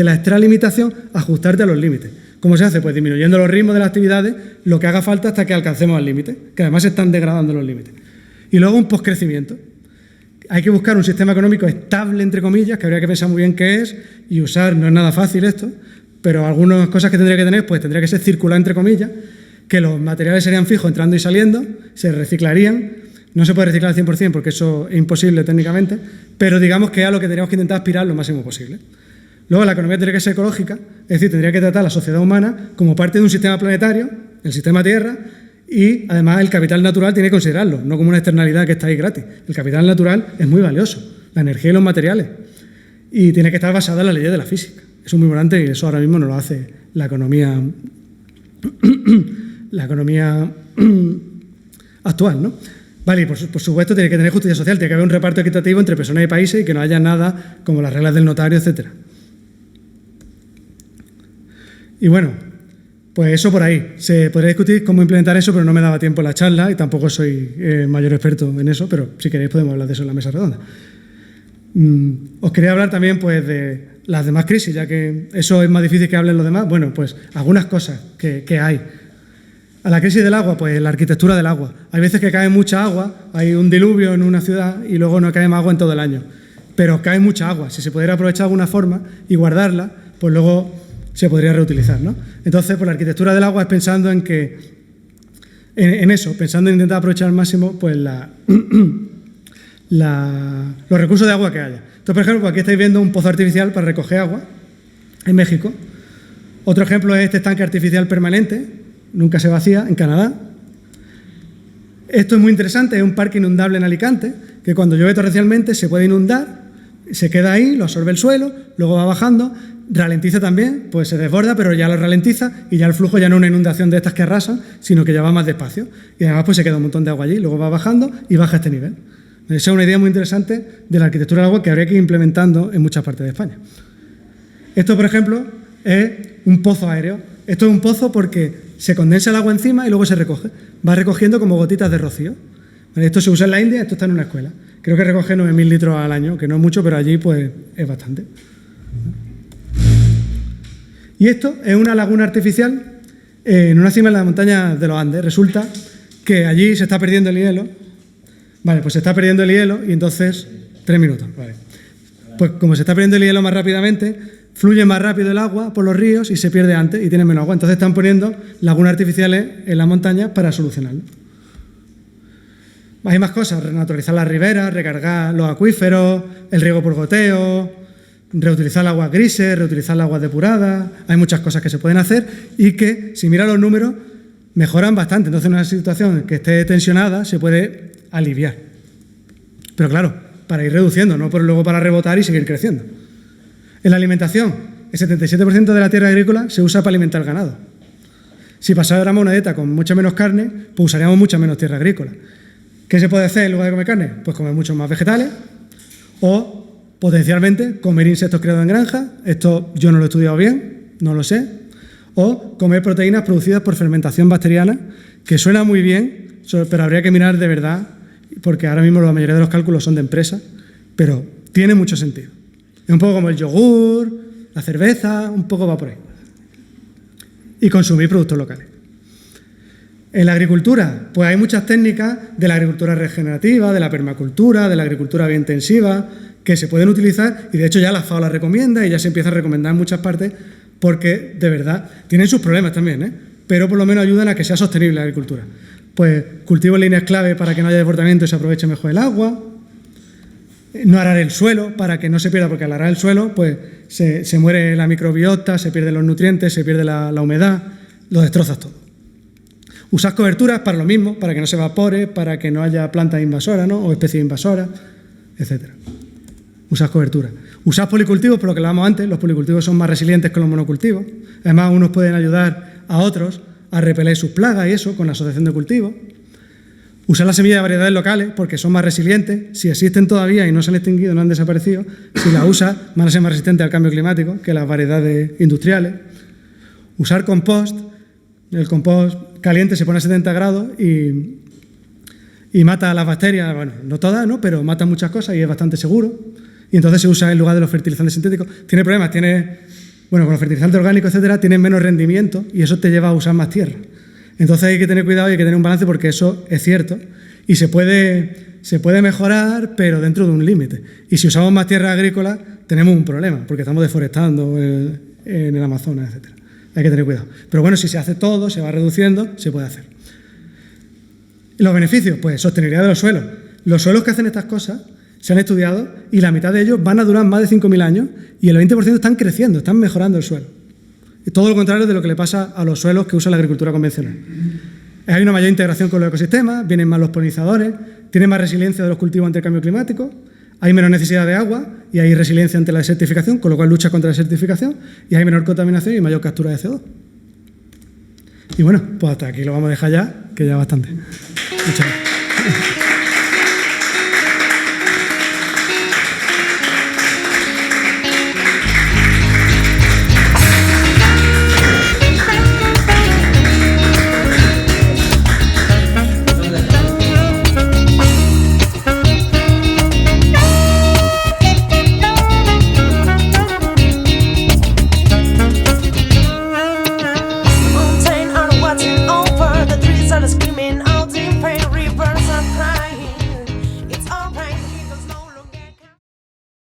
la extralimitación a ajustarte a los límites. ¿Cómo se hace? Pues disminuyendo los ritmos de las actividades, lo que haga falta hasta que alcancemos el límite, que además se están degradando los límites. Y luego un poscrecimiento. Hay que buscar un sistema económico estable, entre comillas, que habría que pensar muy bien qué es, y usar, no es nada fácil esto, pero algunas cosas que tendría que tener, pues tendría que ser circular, entre comillas, que los materiales serían fijos entrando y saliendo, se reciclarían. No se puede reciclar al 100% porque eso es imposible técnicamente, pero digamos que es a lo que tendríamos que intentar aspirar lo máximo posible. Luego la economía tendría que ser ecológica, es decir, tendría que tratar a la sociedad humana como parte de un sistema planetario, el sistema Tierra, y además el capital natural tiene que considerarlo, no como una externalidad que está ahí gratis. El capital natural es muy valioso, la energía y los materiales, y tiene que estar basada en las leyes de la física. Eso es muy importante y eso ahora mismo no lo hace la economía actual, ¿no? Vale, y por supuesto tiene que tener justicia social, tiene que haber un reparto equitativo entre personas y países y que no haya nada como las reglas del notario, etc. Y bueno, pues eso por ahí. Se podría discutir cómo implementar eso, pero no me daba tiempo en la charla y tampoco soy el mayor experto en eso, pero si queréis podemos hablar de eso en la mesa redonda. Os quería hablar también pues de las demás crisis, ya que eso es más difícil que hablen los demás. Bueno, pues algunas cosas que hay. A la crisis del agua, pues la arquitectura del agua. Hay veces que cae mucha agua, hay un diluvio en una ciudad y luego no cae más agua en todo el año. Pero cae mucha agua. Si se pudiera aprovechar de alguna forma y guardarla, pues luego se podría reutilizar, ¿no? Entonces, pues la arquitectura del agua es pensando en que, en eso, pensando en intentar aprovechar al máximo pues los recursos de agua que haya. Entonces, por ejemplo, aquí estáis viendo un pozo artificial para recoger agua en México. Otro ejemplo es este estanque artificial permanente, nunca se vacía, en Canadá. Esto es muy interesante, es un parque inundable en Alicante, que cuando llueve torrencialmente se puede inundar, se queda ahí, lo absorbe el suelo, luego va bajando, ralentiza también, pues se desborda, pero ya lo ralentiza y ya el flujo ya no es una inundación de estas que arrasan, sino que ya va más despacio. Y además pues se queda un montón de agua allí, luego va bajando y baja a este nivel. Esa es una idea muy interesante de la arquitectura del agua que habría que ir implementando en muchas partes de España. Esto, por ejemplo, es un pozo aéreo. Esto es un pozo porque se condensa el agua encima y luego se recoge. Va recogiendo como gotitas de rocío. Esto se usa en la India, esto está en una escuela. Creo que recoge 9.000 litros al año, que no es mucho, pero allí pues es bastante. Y esto es una laguna artificial en una cima de la montaña de los Andes. Resulta que allí se está perdiendo el hielo. Vale, pues se está perdiendo el hielo y entonces... 3 minutos, vale. Pues como se está perdiendo el hielo más rápidamente, fluye más rápido el agua por los ríos y se pierde antes y tiene menos agua. Entonces están poniendo lagunas artificiales en las montañas para solucionarlo. Hay más cosas, renaturalizar las riberas, recargar los acuíferos, el riego por goteo, reutilizar las aguas grises, reutilizar las aguas depuradas. Hay muchas cosas que se pueden hacer y que, si miran los números, mejoran bastante. Entonces, en una situación que esté tensionada se puede aliviar. Pero claro, para ir reduciendo, no luego para rebotar y seguir creciendo. En la alimentación, el 77% de la tierra agrícola se usa para alimentar el ganado. Si pasáramos una dieta con mucha menos carne, pues usaríamos mucha menos tierra agrícola. ¿Qué se puede hacer en lugar de comer carne? Pues comer muchos más vegetales o, potencialmente, comer insectos criados en granja. Esto yo no lo he estudiado bien, no lo sé. O comer proteínas producidas por fermentación bacteriana, que suena muy bien, pero habría que mirar de verdad, porque ahora mismo la mayoría de los cálculos son de empresas, pero tiene mucho sentido. Es un poco como el yogur, la cerveza, un poco va por ahí. Y consumir productos locales. En la agricultura, pues hay muchas técnicas de la agricultura regenerativa, de la permacultura, de la agricultura biointensiva, que se pueden utilizar y de hecho ya la FAO las recomienda y ya se empieza a recomendar en muchas partes porque de verdad tienen sus problemas también, pero por lo menos ayudan a que sea sostenible la agricultura. Pues cultivo en líneas clave para que no haya desbordamiento y se aproveche mejor el agua, no arar el suelo para que no se pierda, porque al arar el suelo pues se muere la microbiota, se pierden los nutrientes, se pierde la humedad, lo destrozas todo. Usar coberturas para lo mismo, para que no se evapore, para que no haya plantas invasoras, ¿no? O especies invasoras, etc. Usar coberturas. Usar policultivos, por lo que hablábamos antes, los policultivos son más resilientes que los monocultivos. Además, unos pueden ayudar a otros a repeler sus plagas y eso, con la asociación de cultivos. Usar las semillas de variedades locales, porque son más resilientes. Si existen todavía y no se han extinguido, no han desaparecido, si las usas, van a ser más resistentes al cambio climático que las variedades industriales. Usar compost. El compost caliente se pone a 70 grados y mata a las bacterias, bueno, no todas, ¿no? Pero mata muchas cosas y es bastante seguro. Y entonces se usa en lugar de los fertilizantes sintéticos. Tiene problemas, con los fertilizantes orgánicos, etcétera, tienen menos rendimiento y eso te lleva a usar más tierra. Entonces hay que tener cuidado y hay que tener un balance porque eso es cierto y se puede mejorar, pero dentro de un límite. Y si usamos más tierra agrícola, tenemos un problema porque estamos deforestando en el Amazonas, etcétera. Hay que tener cuidado. Pero bueno, si se hace todo, se va reduciendo, se puede hacer. Los beneficios, pues sostenibilidad de los suelos. Los suelos que hacen estas cosas se han estudiado y la mitad de ellos van a durar más de 5.000 años y el 20% están creciendo, están mejorando el suelo. Y todo lo contrario de lo que le pasa a los suelos que usa la agricultura convencional. Hay una mayor integración con los ecosistemas, vienen más los polinizadores, tienen más resiliencia de los cultivos ante el cambio climático, hay menos necesidad de agua y hay resiliencia ante la desertificación, con lo cual lucha contra la desertificación y hay menor contaminación y mayor captura de CO2. Y bueno, pues hasta aquí lo vamos a dejar ya, que ya bastante. Muchas gracias.